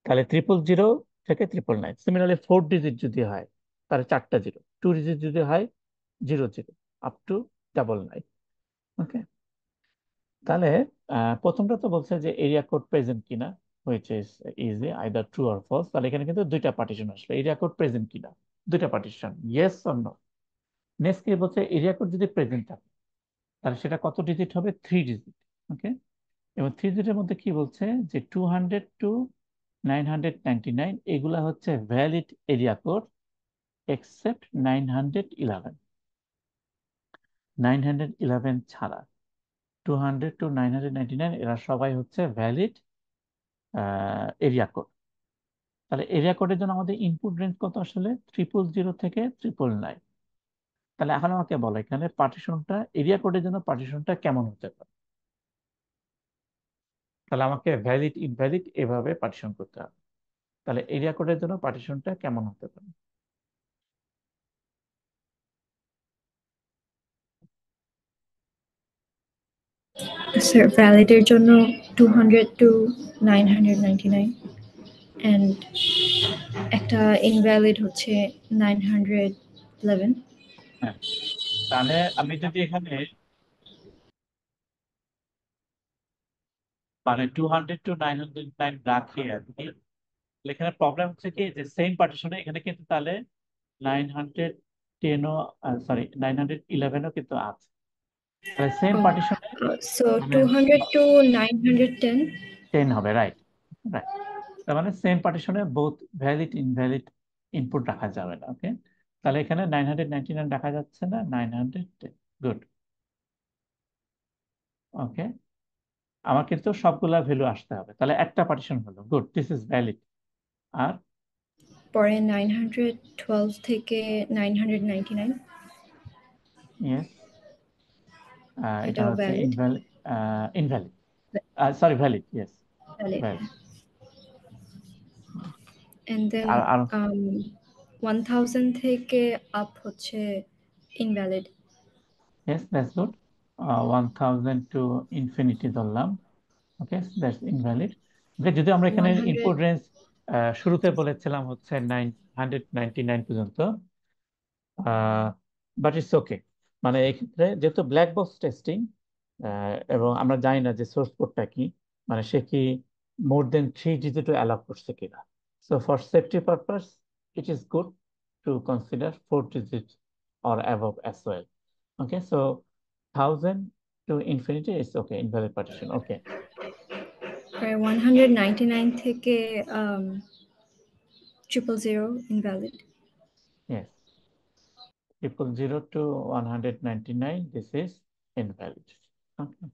Speaker 1: তাহলে 000 থেকে 999। সিমিলারলি 4 ডিজিট যদি হয় তাহলে চারটা জিরো, 2 ডিজিট যদি হয় 00 আপ টু 999। ওকে, তাহলে প্রথমটা তো বলছে যে এরিয়া কোড প্রেজেন্ট কিনা, which is easy either true or false. তাহলে এখানে কিন্তু দুইটা পার্টিশন আসলো, এরিয়া কোড প্রেজেন্ট কিনা, দুইটা partition, yes or no. Next কি বলছে, এরিয়া কোড যদি প্রেজেন্ট থাকে তাহলে সেটা কত ডিজিট হবে? 3 ডিজিট। ওকে, এবং 3 ডিজিটের মধ্যে কি বলছে যে 200 to 999 এগুলা হচ্ছে ভ্যালিড এরিয়া কোড, এক্সেপ্ট 911, 911 ছাড়া। 200 to 999 এরা সবাই হচ্ছে ভ্যালিড এরিয়া কোড। তাহলে এরিয়া কোডের জন্য আমাদের ইনপুট রেঞ্জ কত আসলে? 000 থেকে 999। তাহলে এখন আমাকে বলো এখানে পার্টিশনটা, এরিয়া কোডের জন্য পার্টিশনটা কেমন হতে পারে। তাহলে আমাকে ভ্যালিড ইনভ্যালিড এভাবে পার্টিশন করতে হবে। তাহলে এরিয়া কোডের জন্য পার্টিশনটা কেমন হতে পারে।
Speaker 2: স্যার ভ্যালিডের জন্য 200 to 999 and একটা ইনভ্যালিড হচ্ছে 911।
Speaker 1: হ্যাঁ, তাহলে আমি যদি এখানে মানে 200 to 909 রাখি আর কি, এখানে প্রবলেম হচ্ছে কি যে সেম পার্টিশনে এখানে কিন্তু তাহলে 910ও, সরি 911ও কিন্তু আছে। তাহলে সেম পার্টিশনে
Speaker 2: সো
Speaker 1: মানে
Speaker 2: 200 to 910।
Speaker 1: 10 হবে, রাইট। রাইট, তার মানে সেম পার্টিশনে বোথ ভ্যালিড ইনভ্যালিড ইনপুট রাখা যাবে না। ওকে, তাহলে এখানে 999 রাখা যাচ্ছে না, 910। গুড। ওকে, আমার কিন্তু সবগুলা ভ্যালু আসতে হবে, তাহলে একটা পার্টিশন হলো। Good, this is valid. আর
Speaker 2: পরে 912 থেকে 999
Speaker 1: ইয়েস, এটা
Speaker 2: এটাও
Speaker 1: হচ্ছে
Speaker 2: valid.
Speaker 1: Invalid, invalid, sorry valid, yes
Speaker 2: valid.
Speaker 1: Valid.
Speaker 2: and then
Speaker 1: আর আর
Speaker 2: 1000 থেকে আপ হচ্ছে invalid.
Speaker 1: Yes, that's good. 1000 to infinity ধরলাম। Okay, that's invalid. ওকে, যদি আমরা এখানে
Speaker 2: 100।
Speaker 1: ইনপুট রেঞ্জ শুরুতে বলেছিলাম হচ্ছে 999 পর্যন্ত, বাট ইটস ওকে। মানে এই ক্ষেত্রে যেহেতু ব্ল্যাক বক্স টেস্টিং এবং আমরা জানি না যে সোর্স কোডটা কি, মানে সে কি মোর দেন 3 ডিজিটও অ্যালাউ করছে কিনা। So for safety purpose it is good to consider 4 digit or above as well. Okay, so 1000 to infinity it's okay, invalid partition. Okay,
Speaker 2: 199 থেকে 000 invalid।
Speaker 1: yes, 000 to 199, this is invalid. Okay.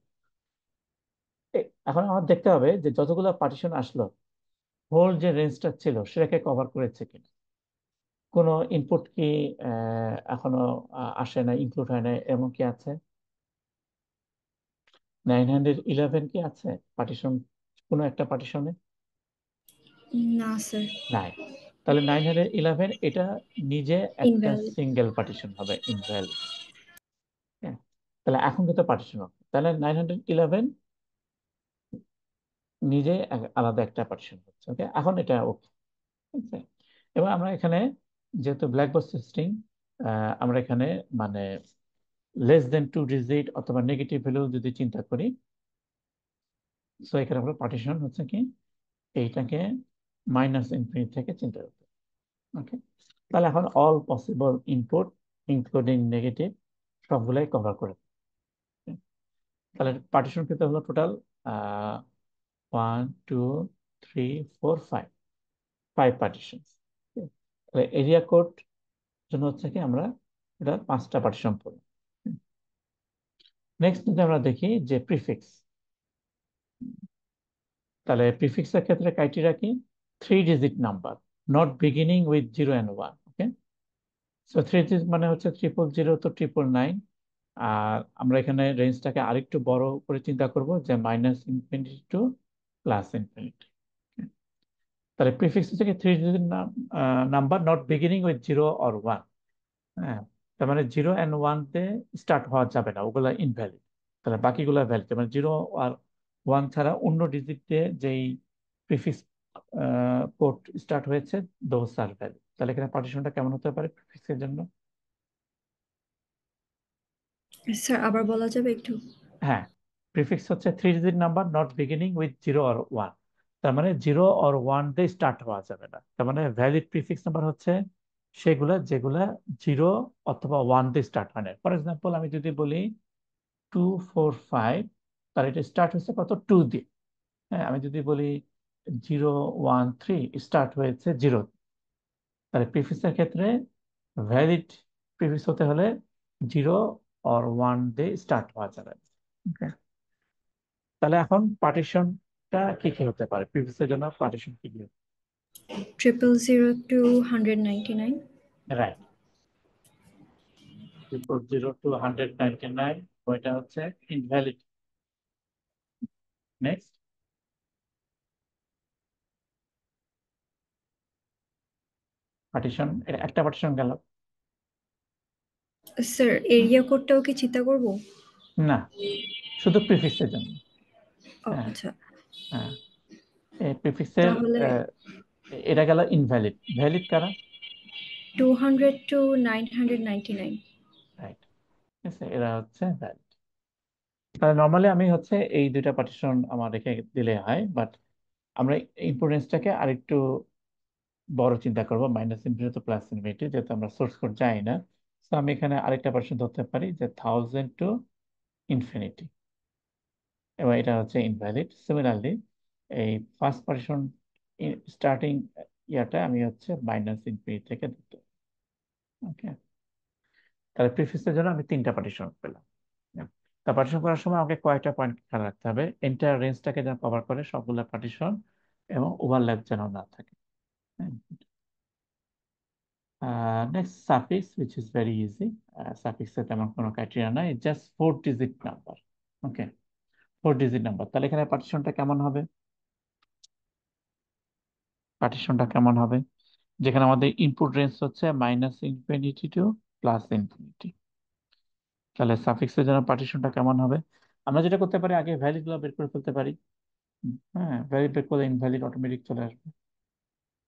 Speaker 1: এখন আমার দেখতে হবে যে যতগুলো partition আসলো, whole যে রেঞ্জটা ছিল সেটাকে কভার করেছে কিনা। কোনো ইনপুট কি এখনো আসে না, ইনক্লুড হয় না, এমন কি আছে? 911 কি আছে পার্টিশন, কোনো একটা পার্টিশনে?
Speaker 2: না স্যার।
Speaker 1: নাই। তাহলে 911 এটা নিজে একটা
Speaker 2: ইনভ্যালিড।
Speaker 1: সিঙ্গেল পার্টিশন হবে, ইনভ্যালিড। তাহলে এখন কিন্তু পার্টিশন হবে, তাহলে 911 নিজে আলাদা একটা পার্টিশন হচ্ছে। ওকে, এখন এটা ওকে। এবং আমরা এখানে যেহেতু ব্ল্যাক বক্স টেস্টিং, আমরা এখানে মানে less than 2 ডিজিট অথবা নেগেটিভ ভ্যালু যদি চিন্তা করি, সো এখানে আমরা পার্টিশন হচ্ছে কি এইটাকে -ইনফিনিটি থেকে চিন্তা করতে। ওকে, তাহলে এখন all possible input including negative সবগুলাই কভার করে। তাহলে পার্টিশন কিন্তু হলো টোটাল 1 2 3 4 5, 5 পার্টিশন। তাহলে এরিয়া কোড জন্য হচ্ছে কি আমরা এটা 5টা পার্টিশন পড়ি। নেক্সট যদি আমরা দেখি যে প্রিফিক্স, তাহলে প্রিফিক্সের ক্ষেত্রে ক্রাইটেরিয়া কি? 3 digit number, not beginning with 0 and 1। Okay, so 3 digit মানে হচ্ছে 000 তো 999। আর আমরা এখানে রেঞ্জটাকে আরেকটু বড় করে চিন্তা করব যে -ইনফিনিটি টু +ইনফিনিটি। তাহলে প্রিফিক্স হচ্ছে কি 3 digit number not beginning with 0 or 1। হ্যাঁ, তার মানে 0 and 1 তে স্টার্ট হওয়া যাবে না, ওগুলা ইনভ্যালিড। তাহলে বাকিগুলো ভ্যালিড, মানে 0 আর 1 ছাড়া অন্য ডিজিটে যেই প্রিফিক্স কোড স্টার্ট হয়েছে দোজ আর ভ্যালিড। তাহলে এখানে পার্টিশনটা কেমন হতে পারে প্রিফিক্সের জন্য?
Speaker 2: স্যার আবার বলা যাবে একটু?
Speaker 1: হ্যাঁ, প্রিফিক্স হচ্ছে 3 digit number not beginning with 0 or 1। তার মানে 0 or 1 দিয়ে স্টার্ট হওয়া যাবে না। তার মানে ভ্যালিড প্রিফিক্স নাম্বার হচ্ছে সেগুলা যেগুলা 0 অথবা 1 দিয়ে স্টার্ট হয় না। ফর এক্সাম্পল আমি যদি বলি 245, তাহলে এটা স্টার্ট হয়েছে কত, 2 দিয়ে। হ্যাঁ, আমি যদি বলি 013, স্টার্ট হয়েছে 0। তাহলে প্রিফিক্সের ক্ষেত্রে ভ্যালিড প্রিফিক্স হতে হলে 0 or 1 দিয়ে স্টার্ট হওয়া যাবে। Okay? তাহলে এখন পার্টিশনটা কি কি হতে পারে, প্রিফিক্সের জন্য পার্টিশন কি কি?
Speaker 2: 000 to 199।
Speaker 1: রাইট, 340 to 199, ওইটা হচ্ছে ইনভ্যালিড। নেক্সট। পার্টিশন, এটা একটা পার্টিশন গেল।
Speaker 2: স্যার এরিয়া কোডটাও কি চিন্তা করব?
Speaker 1: না, শুধু প্রিফিক্সের জন্য।
Speaker 2: ও
Speaker 1: হ্যাঁ,
Speaker 2: আচ্ছা,
Speaker 1: হ্যাঁ, এই প্রিফিক্সের
Speaker 2: তাহলে
Speaker 1: এটা গেল ইনভ্যালিড। ভ্যালিড কারা?
Speaker 2: 200 to 999।
Speaker 1: রাইট, ঠিক আছে, এরা হচ্ছে ভ্যালিড। তাহলে নর্মালি আমি হচ্ছে এই দুইটা পার্টিশন আমার রেখে দিলে হয়, বাট আমরা ইম্পর্টেন্সটাকে আরেকটু বড় চিন্তা করবো, মাইনাস ইনফিনিটি তো প্লাস ইনফিনিটি, যেহেতু আমরা সোর্স কোড জানি না। তো আমি এখানে আরেকটা পার্টিশন ধরতে পারি যে 1000 to ইনফিনিটি, এবং এটা হচ্ছে ইনভ্যালিড। সিমিলারলি এই ফার্স্ট পার্টিশন স্টার্টিং ইয়াটা আমি হচ্ছে মাইনাস ইনফিনিটি থেকে ধরতে। ওকে, তাহলে প্রিফিক্সের জন্য আমি তিনটা পার্টিশন পেলাম। তা পার্টিশন করার সময় আমাকে কয়েকটা পয়েন্ট খেয়াল রাখতে হবে। এন্টায়ার রেঞ্জটাকে যেন কভার করে সবগুলা পার্টিশন, এবং ওভারল্যাপ যেন না থাকে। Next, suffix, which is very easy. সাফিক্সে তেমন কোনো ক্রাইটেরিয়া নাই, just 4 digit number. Okay, 4 digit number. তাহলে এখানে পার্টিশনটা কেমন হবে? পার্টিশনটা কেমন হবে, যেখানে আমাদের ইনপুট রেঞ্জ হচ্ছে minus infinity two plus infinity. তাহলে সাফিক্সের জন্য পার্টিশনটা কেমন হবে? আমরা যেটা করতে পারি, আগে ভ্যালিড গুলো বের করে ফেলতে পারি। হ্যাঁ, ভ্যালিড বের করলে ইনভ্যালিড অটোমেটিক চলে আসবে।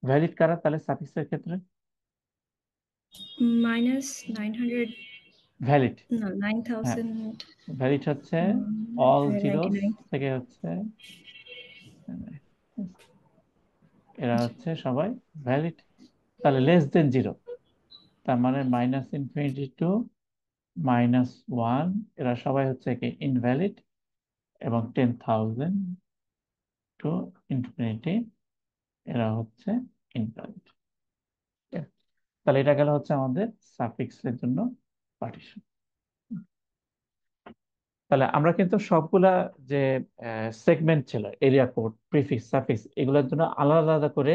Speaker 1: ভ্যালিড কারা তাহলে সাফিক্সের ক্ষেত্রে?
Speaker 2: মাইনাস 900,
Speaker 1: ভ্যালিড,
Speaker 2: না
Speaker 1: হ্যাঁ,
Speaker 2: 9000,
Speaker 1: ভ্যালিড হচ্ছে অল জিরোস
Speaker 2: 99।
Speaker 1: থেকে হচ্ছে এরা
Speaker 2: আচ্ছা,
Speaker 1: হচ্ছে সবাই ভ্যালিড। তাহলে লেস দেন জিরো, তার মানে মাইনাস ইনফিনিটি টু -1, এরা সবাই হচ্ছে কি ইনভ্যালিড। এবং 10,000 টু ইনফিনিটি, এরা হচ্ছে ইনভ্যালিড। তাহলে এটা গেল হচ্ছে আমাদের সাফিক্সের জন্য পার্টিশন। তাহলে আমরা কিন্তু সবগুলা যে সেগমেন্ট ছিল, এরিয়া কোড, প্রিফিক্স, সাফিক্স, এগুলোর জন্য আলাদা আলাদা করে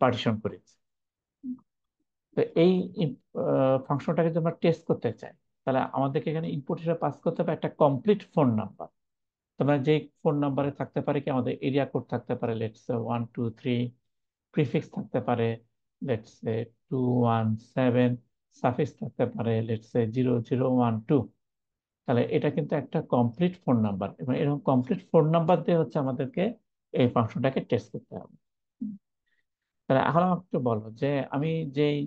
Speaker 1: পার্টিশন করেছি। তো এই ফাংশনটাকে যদি আমরা টেস্ট করতে চাই, তাহলে আমাদেরকে এখানে ইনপুট হিসেবে পাস করতে হবে একটা কমপ্লিট ফোন নাম্বার। তোমরা যে ফোন নাম্বারে থাকতে পারে কি, আমাদের এরিয়া কোড থাকতে পারে লেটস 123, প্রিফিক্স থাকতে পারে লেটস 217, সাফিক্স থাকতে পারে লেটস 0012। তাহলে এটা কিন্তু একটা কমপ্লিট ফোন নাম্বার, এবং এরকম কমপ্লিট ফোন নাম্বার দিয়ে হচ্ছে আমাদেরকে এই ফাংশনটাকে টেস্ট করতে হবে। তাহলে এখন আমাকে একটু বলো যে আমি যেই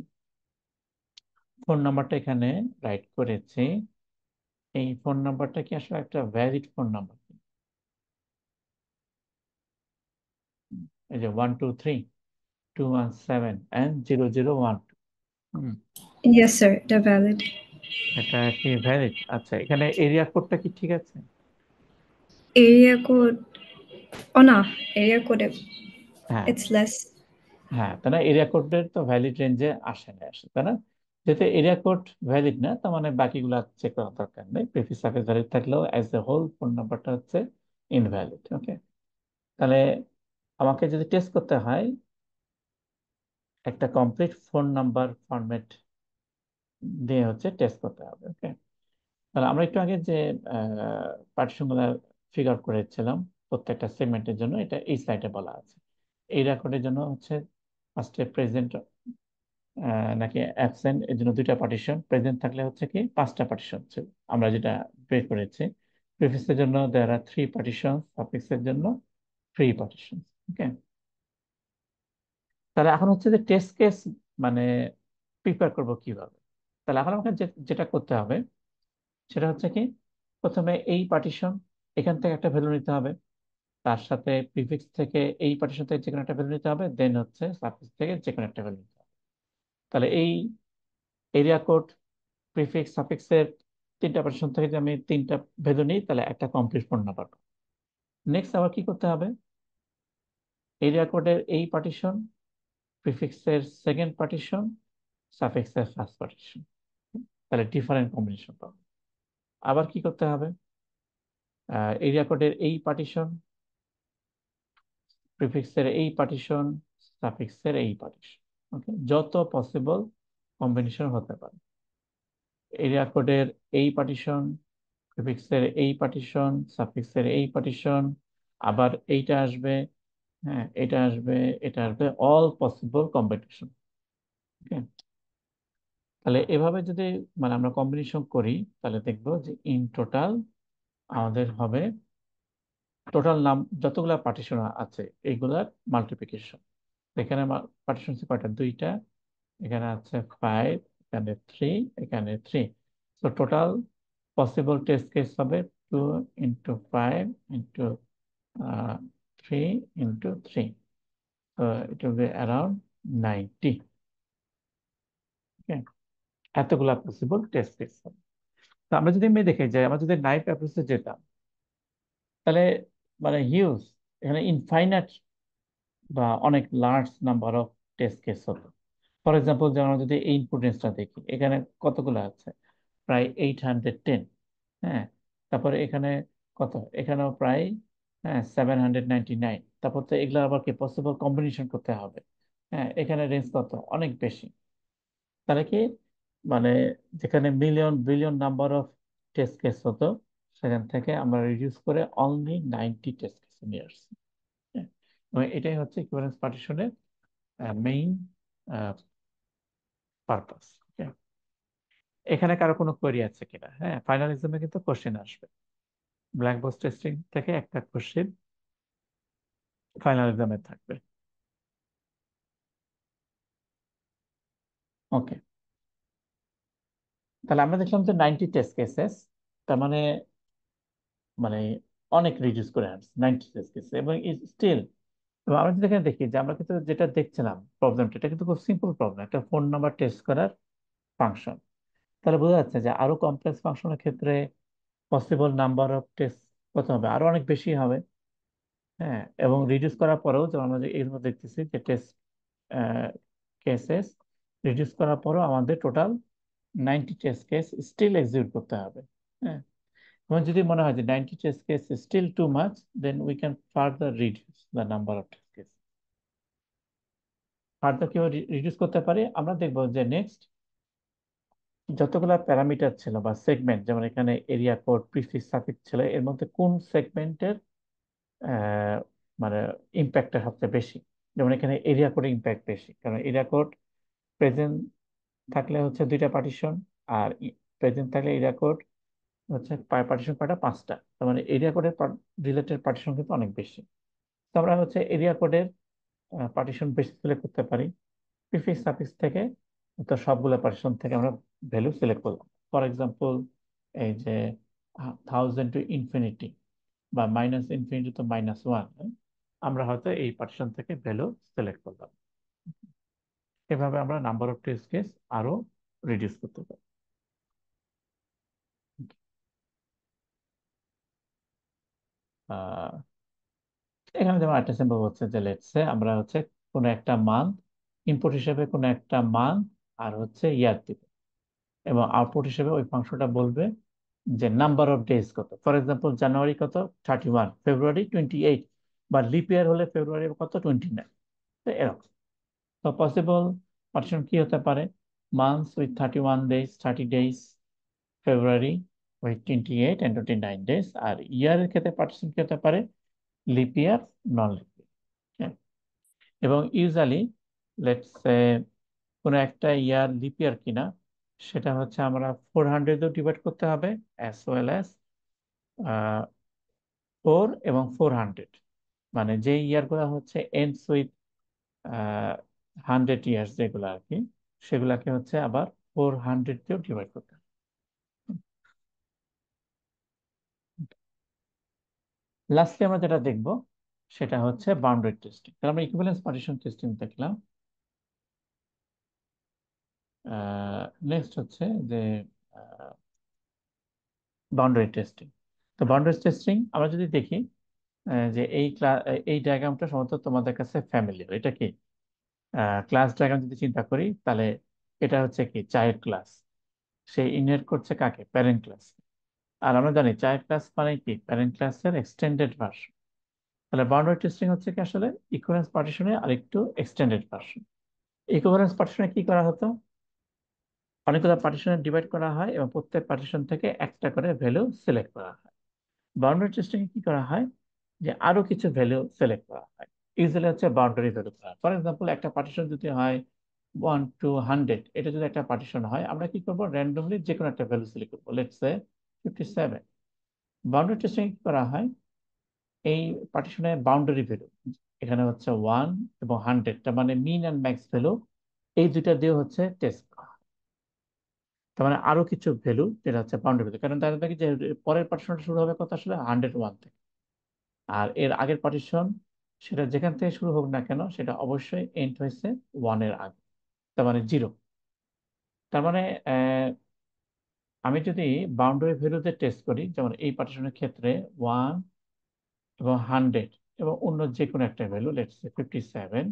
Speaker 1: ফোন নাম্বারটা এখানে রাইট করেছি, এই ফোন নাম্বারটা কি আসলে একটা ভ্যালিড ফোন নাম্বার? এই যে 123, 217 and 0012,
Speaker 2: ইয়েস স্যার, এটা ভ্যালিড।
Speaker 1: এটা কি ভ্যালিড? আচ্ছা, এখানে এরিয়া কোডটা কি ঠিক আছে?
Speaker 2: এরিয়া কোড, ও না, এরিয়া কোডে
Speaker 1: হ্যাঁ,
Speaker 2: ইটস লেস।
Speaker 1: হ্যাঁ, তাই না, এরিয়া কোডের তো ভ্যালিড রেঞ্জে আসে না, আসে তাই না। যেহেতু এরিয়া কোড ভ্যালিড না, তার মানে বাকিগুলো চেক করার দরকার নেই। প্রিফিক্স সার্ভিস ভ্যালিড থাকলেও অ্যাজ এ হোল ফোন নাম্বারটা হচ্ছে ইনভ্যালিড। ওকে, তাহলে আমাকে যদি টেস্ট করতে হয়, একটা কমপ্লিট ফোন নাম্বার ফরম্যাট দিয়ে হচ্ছে টেস্ট করতে হবে। ওকে, তাহলে আমরা একটু আগে যে পার্টিশন গুলো ফিগার করেছিলাম প্রত্যেকটা সেগমেন্টের জন্য, এটা এই স্লাইডে বলা আছে। এই রেকর্ডের জন্য হচ্ছে ফার্স্টে প্রেজেন্ট নাকি অ্যাবসেন্ট, এর জন্য দুইটা পার্টিশন। প্রেজেন্ট থাকলে হচ্ছে কি পাঁচটা পার্টিশন ছিল, আমরা যেটা বের করেছি। প্রিফিক্সের জন্য দেয়ার আর 3 পার্টিশন, সাফিক্সের জন্য 3 পার্টিশন। ওকে, তাহলে এখন হচ্ছে যে টেস্ট কেস মানে প্রিপেয়ার করব কিভাবে। তাহলে এখন আমাকে যেটা করতে হবে সেটা হচ্ছে কি, প্রথমে এই পার্টিশন, এখান থেকে একটা ভ্যালু নিতে হবে, তার সাথে প্রিফিক্স থেকে এই পার্টিশন থেকে যে কোনো একটা ভ্যালু নিতে হবে, দেন হচ্ছে সাফিক্স থেকে যে কোনো একটা ভ্যালু নিতে হবে। তাহলে এই এরিয়া কোড, প্রিফিক্স, সাফিক্সের তিনটা পার্টিশন থেকে যদি আমি তিনটা ভ্যালু নিই, তাহলে একটা কমপ্লিট ফোন নাম্বার। নেক্সট আবার কি করতে হবে, এরিয়া কোডের এই পার্টিশন, প্রিফিক্সের সেকেন্ড পার্টিশন, সাফিক্সের ফার্স্ট পার্টিশন, তাহলে ডিফারেন্ট কম্বিনেশন পাবো। আবার কি করতে হবে, এরিয়া কোডের এই পার্টিশন, প্রিফিক্সের এই পার্টিশন, সাফিক্সের এই পার্টিশন। ওকে, যত পসিবল কম্বিনেশন হতে পারে। এরিয়া কোডের এই পার্টিশন, প্রিফিক্সের এই পার্টিশন, সাফিক্সের এই পার্টিশন, আবার এইটা আসবে, হ্যাঁ এটা আসবে, এটা আসবে, অল পসিবল কম্বিনেশন। তাহলে এভাবে যদি মানে আমরা কম্বিনেশন করি, তাহলে দেখবো যে ইন টোটাল আমাদের হবে টোটাল নাম যতগুলা পার্টিশন আছে এইগুলার মাল্টিপ্লিকেশন। এখানে পার্টিশন আছে কয়টা? দুইটা। এখানে আছে 5, এখানে 3, এখানে 3। তো টোটাল পসিবল টেস্ট কেস হবে 2 ইন্টু 5 ইন্টু 3 ইন্টু 3। তো ইট উইল বি অ্যারাউন্ড 90। এতগুলা পসিবল টেস্ট কেস হবে। তো আমরা যদি এমনি দেখি যে আমরা যদি নাইফ অ্যাপ্রোচে যেতাম, তাহলে মানে হিউজ, এখানে ইনফাইনাইট বা অনেক large number of test case হতো। ফর এক্সাম্পল, যেমন আমরা যদি এই ইম্পর্টেন্সটা দেখি, এখানে কতগুলো আছে? প্রায় 810। হ্যাঁ, তারপরে এখানে কত? এখানেও প্রায়, হ্যাঁ, 799। তারপর তো এগুলো আবার কি পসিবল কম্বিনেশন করতে হবে। হ্যাঁ, এখানে রেঞ্জ কত? অনেক বেশি। তাহলে কি মানে যেখানে million billion number of test case হতো, সেখান থেকে আমরা রিডিউস করে অনলি 90 টেস্ট কেসে নিয়ে আসছি। হ্যাঁ, এবং এটাই হচ্ছে ইকুইভ্যালেন্স পার্টিশনের মেইন পারপাস। এখানে কারো কোনো কোয়েরি আছে কিনা? হ্যাঁ, ফাইনালিজমে কিন্তু কোশ্চেন আসবে, ব্ল্যাক বক্স টেস্টিং থেকে একটা কোশ্চেন ফাইনালিজমে থাকবে। ওকে, তাহলে আমরা দেখলাম যে 90 টেস্ট কেসেস, তার মানে মানে অনেক রিডিউস করে আনছে 90 টেস্ট কেসে। এবং স্টিল আমরা যদি এখানে দেখি যে আমরা কিন্তু যেটা দেখছিলাম প্রবলেমটা, এটা কিন্তু খুব সিম্পল প্রবলেম, একটা ফোন নাম্বার টেস্ট করার ফাংশন। তাহলে বোঝা যাচ্ছে যে আরো কমপ্লেক্স ফাংশনের ক্ষেত্রে পসিবল নাম্বার অফ টেস্ট কত হবে? আরো অনেক বেশি হবে। হ্যাঁ, এবং রিডিউস করার পরেও যেমন আমরা যে এর মধ্যে দেখতেছি যে টেস্ট কেসেস রিডিউস করার পরেও আমাদের total 90 test case still execute করতে হবে। হ্যাঁ, এবং যদি মনে হয় যে 90 test case still too much, then we can further reduce the number of test case. Further কিভাবে রিডিউস করতে পারি আমরা দেখবো যে নেক্সট যতগুলা প্যারামিটার ছিল বা সেগমেন্ট, যেমন এখানে এরিয়া কোড, প্রিফিক্স, সাফিক্স ছিল, এর মধ্যে কোন সেগমেন্টের মানে ইম্প্যাক্টটা সবচেয়ে বেশি। যেমন এখানে এরিয়া কোডে ইম্প্যাক্ট বেশি, কারণ এরিয়া কোড প্রেজেন্ট থাকলে হচ্ছে দুইটা পার্টিশন, আর প্রেজেন্ট থাকলে এরিয়া কোড হচ্ছে পার্টিশন কয়টা? 5টা। তার মানে এরিয়া কোডের রিলেটেড পার্টিশন কিন্তু অনেক বেশি। তো আমরা হচ্ছে এরিয়া কোডের পার্টিশন বেশি সিলেক্ট করতে পারি। প্রিফিক্স সাফিক্স থেকে তো সবগুলো পার্টিশন থেকে আমরা ভ্যালু সিলেক্ট করলাম। ফর এক্সাম্পল, এই যে 1000 টু ইনফিনিটি বা -ইনফিনিটি তো -1, আমরা হয়তো এই পার্টিশন থেকে ভ্যালু সিলেক্ট করলাম। এভাবে আমরা নাম্বার অফ টেস্ট কেস আরো রিডিউস করতে পারি। আহ, এখানে যেমন একটা সিম্বল হচ্ছে যে লেটস সে আমরা হচ্ছে কোনো একটা মান ইনপুট হিসেবে কোনো একটা মান আর হচ্ছে ইয়ার দিব, এবং আউটপুট হিসেবে ওই ফাংশনটা বলবে যে নাম্বার অফ ডেজ কত। ফর এক্সাম্পল, জানুয়ারি কত? 31, ফেব্রুয়ারি 28, বা লিপ ইয়ার হলে ফেব্রুয়ারি কত? 29। তো এরকম। তো পসিবল পার্টিশন কি হতে পারে? Months with 31 days, 30 days, February with 28 and 29 days. আর ইয়ারের ক্ষেত্রে পার্টিশন কি হতে পারে? Leap year, non leap year. এবং ইউজুয়ালি লেটস কোনো একটা ইয়ার লিপ ইয়ার কিনা, সেটা হচ্ছে আমরা 400 ডিভাইড করতে হবে, অ্যাজ ওয়েল অ্যাজ 4 এবং 400। মানে যে ইয়ার গুলা হচ্ছে এন্ডস উইথ 100 ইয়ার্স, যেগুলো আর কি, সেগুলাকে হচ্ছে আবার 400 দিয়েও ডিভাইড করতে হবে। লাস্টলি আমরা যেটা দেখব সেটা হচ্ছে বাউন্ডারি টেস্টিং। তাহলে আমরা ইকুইভ্যালেন্স পার্টিশন টেস্টিং দেখলাম। নেক্সট হচ্ছে যে বাউন্ডারি টেস্টিং। তো বাউন্ডারি টেস্টিং আমরা যদি দেখি, যে এই ডায়াগ্রামটা সম্ভবত তোমাদের কাছে ফ্যামিলিয়ার। এটা কি ক্লাস ডায়াগ্রাম যদি চিন্তা করি, তাহলে এটা হচ্ছে কি চাইল্ড ক্লাস, সে ইনহেরিট করছে কাকে? Parent class. আর আমরা জানি চাইল্ড ক্লাস মানে কি প্যারেন্ট ক্লাসের এক্সটেন্ডেড ভার্সন। তাহলে বাউন্ডারি টেস্টিং হচ্ছে কি আসলে ইকুইভ্যালেন্স পার্টিশনের আরেকটু এক্সটেন্ডেড ভার্সন। ইকুইভ্যালেন্স পার্টিশনে কি করা হতো? অনেকগুলো পার্টিশনে ডিভাইড করা হয় এবং প্রত্যেক পার্টিশন থেকে একটা করে ভ্যালু সিলেক্ট করা হয়। বাউন্ডারি টেস্টিং কি করা হয়, যে আরো কিছু ভ্যালু সিলেক্ট করা হয়। ইউজুয়ালি হচ্ছে বাউন্ডারি ভ্যালু করা। ফর এক্সাম্পল, একটা পার্টিশন যদি হয় 1 to 100, এটা যদি একটা পার্টিশন হয়, আমরা কি করবো, র্যান্ডমলি যে কোনো একটা ভ্যালু সিলেক্ট করবো, লেটস সে 57। বাউন্ডারি টেস্টিং করা হয় এই পার্টিশনে বাউন্ডারি ভ্যালু, এখানে হচ্ছে 1 এবং 100, তার মানে মিন অ্যান্ড ম্যাক্স ভ্যালু, এই দুইটা দিয়ে হচ্ছে টেস্ট করা হয়। তার মানে আরো কিছু ভ্যালু যেটা হচ্ছে বাউন্ডারি ভ্যালু, কারণ তাদের দেখি যে পরের পার্টিশনটা শুরু হবে কত, আসলে 101 থেকে। আর এর আগের পার্টিশন, সেটা যেখান থেকে শুরু হোক না কেন, সেটা অবশ্যই এন্ড হয়েছে 1-এর আগে, তার মানে 0। তার মানে আমি যদি বাউন্ডারি ভ্যালুতে টেস্ট করি, যেমন এই পার্টিশনের ক্ষেত্রে 1 এবং 100 এবং অন্য যে কোনো একটা ভ্যালু, লেটস সে 57,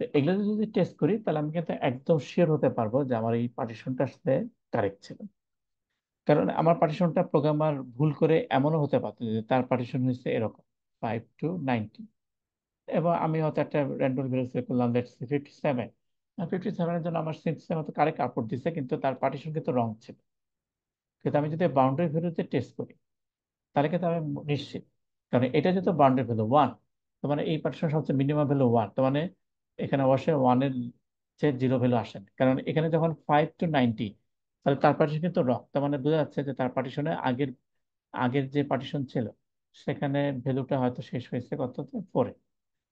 Speaker 1: তো এগুলো যদি টেস্ট করি, তাহলে আমি কিন্তু একদম শিওর হতে পারবো যে আমার এই পার্টিশনটা আসলে কারেক্ট ছিল। কারণ আমার পার্টিশনটা প্রোগ্রামার ভুল করে এমনও হতে পারতো যে তার পার্টিশন হয়েছে এরকম 5 to 90, এবং আমি হয়তো একটা র্যান্ডম ভ্যালু সিলেক্ট করলাম, লেটস সে 57। 57-এর জন্য আমার সিস্টেম হয়তো কারেক্ট আউটপুট দিচ্ছে, কিন্তু তার পার্টিশন কিন্তু রং ছিল। কিন্তু আমি যদি বাউন্ডারি ভ্যালুতে টেস্ট করি, তাহলে কিন্তু আমি নিশ্চিত, কারণ এটা যেহেতু বাউন্ডারি ভ্যালু 1, তো মানে এই পার্টিশন সবচেয়ে মিনিমাম ভ্যালু 1, তো মানে এখানে অবশ্যই 1-এর চেয়ে 0 ভ্যালু আসে না। কারণ এখানে যখন 5 to 90, তাহলে তার পার্টিশন কিন্তু রং, তার মানে বোঝা যাচ্ছে যে তার পার্টিশনে আগের আগের যে পার্টিশন ছিল, সেখানে ভ্যালুটা হয়তো শেষ হয়েছে কততে, 4-এ।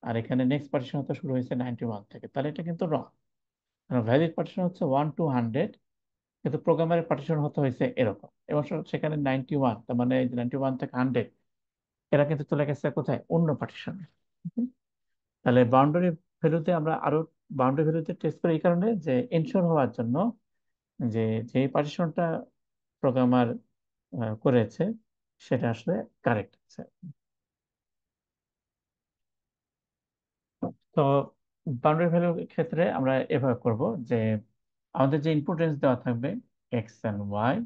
Speaker 1: আর এখানে নেক্সট পার্টিশন হয়তো শুরু হয়েছে 91 থেকে, তাহলে এটা কিন্তু রং। কারণ ভ্যালিড পার্টিশন হচ্ছে 1 to 100, কিন্তু প্রোগ্রামারের পার্টিশন হতে হয়েছে এরকম, এবং সেখানে 91, তার মানে 91 থেকে 100, এরা কিন্তু চলে গেছে কোথায়, অন্য পার্টিশনে। তাহলে বাউন্ডারি ভ্যালুতে আমরা আরো বাউন্ডারি ভ্যালুতে টেস্ট করি এই কারণে যে এনশিওর হওয়ার জন্য যে যে পার্টিশনটা প্রোগ্রামার করেছে সেটা আসলে কারেক্ট আছে। তো বাউন্ডারি ভ্যালুর ক্ষেত্রে আমরা এভাবে করব যে আমাদের যে ইনপুট রেঞ্জ দেওয়া থাকবে এক্স এন্ড ওয়াই,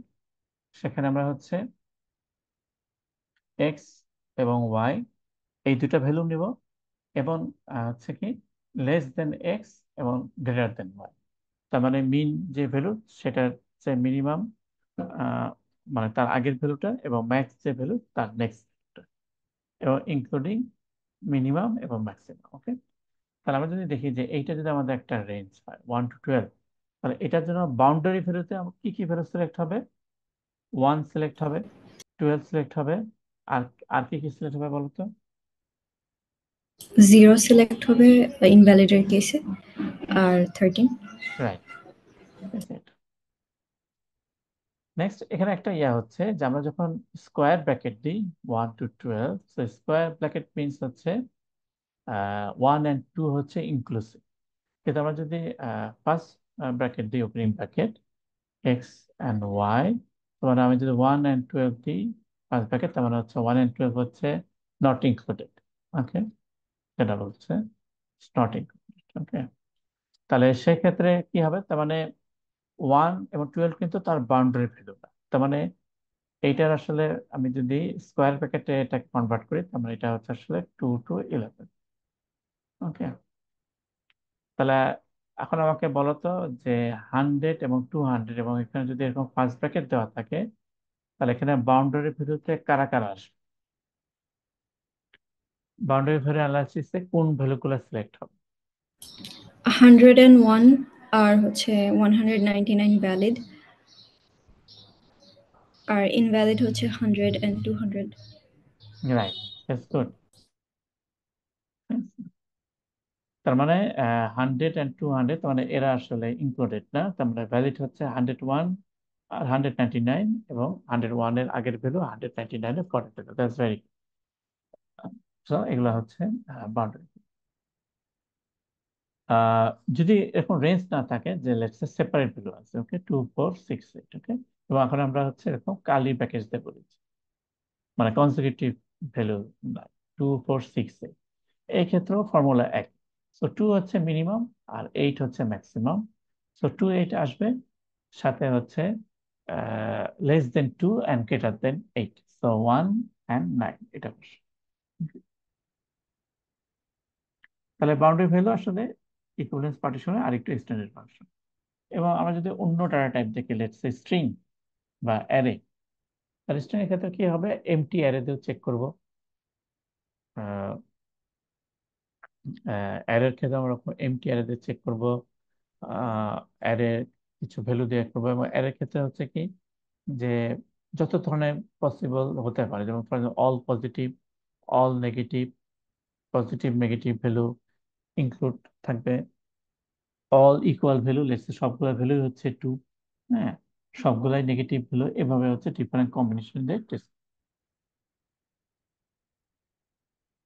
Speaker 1: সেখানে আমরা হচ্ছে এক্স এবং ওয়াই এই দুটা ভ্যালু নিব, এবং হচ্ছে কি লেস দেন এক্স এবং গ্রেটার দেন ওয়াই। তার মানে মিন যে ভ্যালু, সেটার যে মিনিমাম, মানে তার আগের ভ্যালুটা, এবং ম্যাক্স যে ভ্যালু তার নেক্সট ভ্যালুটা, এবং ইনক্লুডিং মিনিমাম এবং ম্যাক্সিমাম। ওকে, তাহলে আমরা যদি দেখি যে এইটা যদি আমাদের একটা রেঞ্জ হয় 1 to 12, তাহলে এটার জন্য বাউন্ডারি ভ্যালুতে কি কি ভ্যালু সিলেক্ট হবে, 1 সিলেক্ট হবে, 12 সিলেক্ট হবে, আর আর কি কি সিলেক্ট হবে বলতো?
Speaker 2: 0 সিলেক্ট হবে ইনভ্যালিডের কেসে, আর 13।
Speaker 1: রাইট। নেক্সট এখানে একটা ইয়া হচ্ছে যে আমরা যখন স্কোয়ার ব্র্যাকেট দিই 1 to 12, স্কোয়ার ব্র্যাকেট মিনস হচ্ছে 1 and 2 হচ্ছে ইনক্লুসিভ। কিন্তু আমরা যদি ফার্স্ট ব্র্যাকেট দিই, opening bracket, X and Y, মানে আমি যদি 1 and 12 দিই ফার্স্ট ব্র্যাকেট, তার মানে হচ্ছে 1 and 12 হচ্ছে নট ইনক্লুডেড। ওকে, সেটা বলছে নট ইনক্লুডেড। ওকে, তাহলে সেক্ষেত্রে কি হবে, তার মানে 1 এবং 12 কিন্তু তার বাউন্ডারি ভ্যালু না, তার মানে এইটার আসলে আমি যদি স্কোয়ার ব্র্যাকেটে এটাকে কনভার্ট করি, তার মানে এটা হচ্ছে আসলে 2 to 11। ওকে, তাহলে এখন আমাকে বলো তো যে 100 এবং 200, এবং এখানে যদি এরকম ফার্স্ট ব্র্যাকেট দেওয়া থাকে, তাহলে এখানে বাউন্ডারি ভ্যালুতে কারা কারা আসবে, বাউন্ডারি ভ্যালু অ্যানালাইসিসে কোন ভ্যালুগুলো সিলেক্ট হবে?
Speaker 2: 101 আর হচ্ছে 199 ভ্যালিড, আর ইনভ্যালিড হচ্ছে 100 and 200।
Speaker 1: Right, that's good. তার মানে 100 and 200, তার মানে এরা আসলে ইনক্লুডেড না, তার মানে ভ্যালিড হচ্ছে 101 আর 199, এবং 101-এর আগের ভ্যালু 199-এর পরের value. That's very good. So এগুলো হচ্ছে বাউন্ডারি। যদি এরকম রেঞ্জ না থাকে, যে লেটস সেপারেট ভ্যালু আছে, ওকে, 2 4 6 8, ওকে, এবং এখন আমরা হচ্ছে এরকম কালি প্যাকেজ দিয়ে বলেছি, মানে কনজিকিউটিভ ভ্যালু 2 4 6 8, এই ক্ষেত্রেও ফর্মুলা এক। সো 2 হচ্ছে মিনিমাম আর 8 হচ্ছে ম্যাক্সিমাম। সো 2 8 আসবে, সাথে হচ্ছে less than 2 and greater than 8, so 1 and 9, এটা বসে। তাহলে বাউন্ডারি ভ্যালু আসলে ইকুইভ্যালেন্স পার্টিশনের আরেকটু এক্সটেন্ডেড ভার্সন। এবং আমরা যদি অন্য ডাটা টাইপ দেখি, লেটস সে স্ট্রিং বা অ্যারে, তাহলে স্ট্রিং এর ক্ষেত্রে কি হবে, এমটি অ্যারে দিয়েও চেক করবো। অ্যারের ক্ষেত্রে আমরা এমটি অ্যারে দিয়ে চেক করবো, অ্যারে কিছু ভ্যালু দিয়ে করবো। এবং অ্যারের ক্ষেত্রে হচ্ছে কি, যে যত ধরনের পসিবল হতে পারে, যেমন for all positive, all negative, positive negative value include থাকবে, অল ইকুয়াল ভ্যালু, লেটস সবগুলো ভ্যালু হচ্ছে টু, হ্যাঁ, সবগুলাই নেগেটিভ ভ্যালু, এভাবে হচ্ছে ডিফারেন্ট কম্বিনেশন দিয়ে টেস্ট।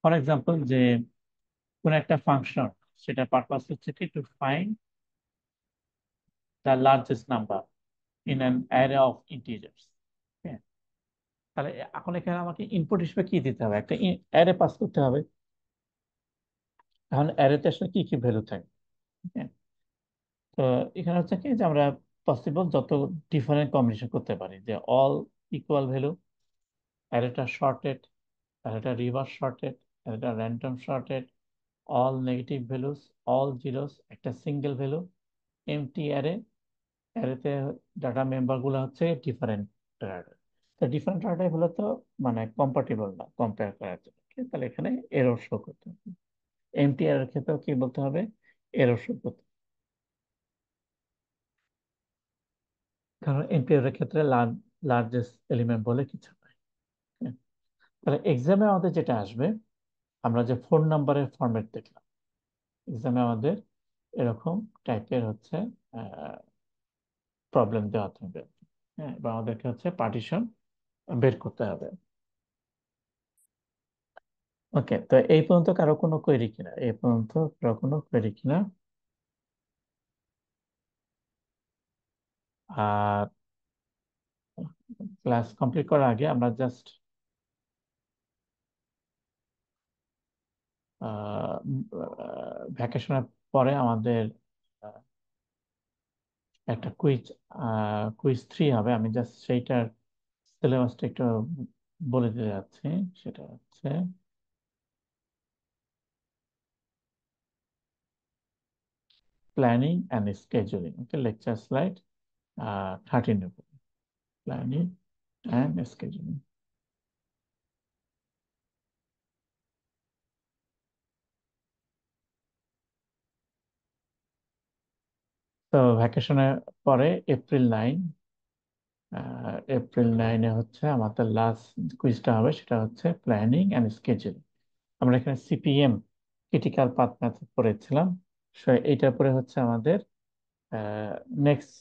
Speaker 1: ফর এক্সাম্পল, যে কোন একটা ফাংশন, সেটা পারপাস হচ্ছে কি to find the largest number in an array of integers. তাহলে এখন এখানে আমাকে ইনপুট হিসেবে কি দিতে হবে, একটা অ্যারে পাস করতে হবে। এখন অ্যারেতে আসলে কি কি ভ্যালু থাকে, হ্যাঁ? তো এখানে হচ্ছে কি, যে আমরা পসিবল যত ডিফারেন্ট কম্বিনেশন করতে পারি, যে অল ইকুয়াল ভ্যালু, অ্যারেটা শর্টেড, অ্যারেটা রিভার্স শর্টেড, অ্যারেটা random sorted, all negative values, all zeros, একটা সিঙ্গেল ভ্যালু, এমটি অ্যারে, অ্যারেতে ডাটা মেম্বার গুলো হচ্ছে ডিফারেন্ট ডাটা। তো ডিফারেন্ট ডাটা গুলো তো মানে কম্পাটিবল না কম্পেয়ার করার জন্য, ঠিক আছে? তাহলে এখানে এরর শো করতে হবে। এমটি এর ক্ষেত্রেও কি বলতে হবে, এরর শো করতে হবে। কারণ এমটি এর ক্ষেত্রে লার্জেস্ট এলিমেন্ট বলে কিছু নাই, হ্যাঁ? তাহলে এক্সামে আমাদের যেটা আসবে, আমরা যে ফোন নাম্বারের ফরম্যাট দেখলাম, এক্সামে আমাদের এরকম টাইপের হচ্ছে প্রবলেম দেওয়া থাকবে, হ্যাঁ, বা আমাদেরকে হচ্ছে পার্টিশন বের করতে হবে। ওকে, তো এই পর্যন্ত কারো কোনো কোয়েরি কিনা, এই পর্যন্ত কারো কোনো কোয়েরি কিনা? আর ক্লাস কমপ্লিট করার আগে আমরা জাস্ট ভ্যাকেশনের পরে আমাদের আহ, একটা কুইজ 3 হবে। আমি জাস্ট সেইটার সিলেবাসটা একটু বলে দিতে যাচ্ছি। সেটা হচ্ছে planning and scheduling. Okay, lecture slide 13 planning and scheduling. তো ভ্যাকেশনের পরে এপ্রিল 9, এপ্রিল 9-এ হচ্ছে আমাদের লাস্ট কুইজটা হবে, সেটা হচ্ছে প্ল্যানিং অ্যান্ড স্কেজুলিং। আমরা এখানে সিপিএম, ক্রিটিক্যাল পাথ মেথড পড়েছিলাম। সো এইটার পরে হচ্ছে আমাদের নেক্সট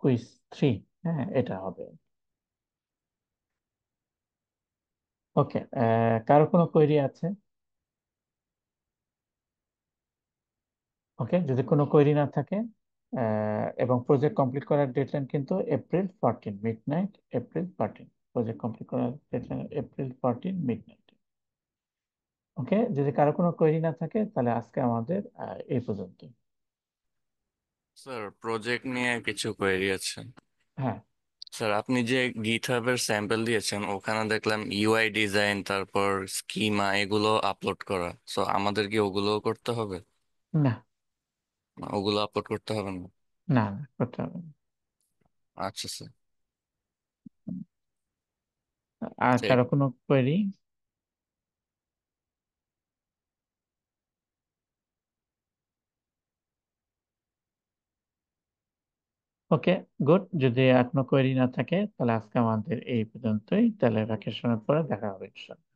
Speaker 1: কুইজ 3, হ্যাঁ, এটা হবে। ওকে, কারো কোনো কোয়েরি আছে? ওকে, যদি কোনো কোয়েরি না থাকে, এবং প্রজেক্ট কমপ্লিট করার ডেডলাইন কিন্তু April 14 midnight, April 14, project complete করার ডেডলাইন এপ্রিল 14 মিডনাইট। ওকে, যদি কারো কোনো কোয়েরি না থাকে, তাহলে আজকে আমাদের এই পর্যন্ত।
Speaker 3: স্যার, প্রজেক্ট নিয়ে কিছু কোয়েরি আছে।
Speaker 1: হ্যাঁ।
Speaker 3: স্যার, আপনি যে গিটহাবের স্যাম্পল দিয়েছেন, ওখানে দেখলাম ইউআই ডিজাইন, তারপর স্কিমা, এগুলো আপলোড করা। সো আমাদের কি ওগুলো করতে হবে?
Speaker 1: না,
Speaker 3: না, ওগুলো আপলোড করতে হবে না?
Speaker 1: না, না, করতে হবে না।
Speaker 3: আচ্ছা স্যার।
Speaker 1: আর
Speaker 3: ঠিক।
Speaker 1: কারো কোনো কোয়েরি? ওকে, গুড। যদি আর কোনো কোয়েরি না থাকে, তাহলে আজকে আমাদের এই পর্যন্তই। তাহলে ভ্যাকেশনের পরে দেখা হবে ইনশাল্লাহ।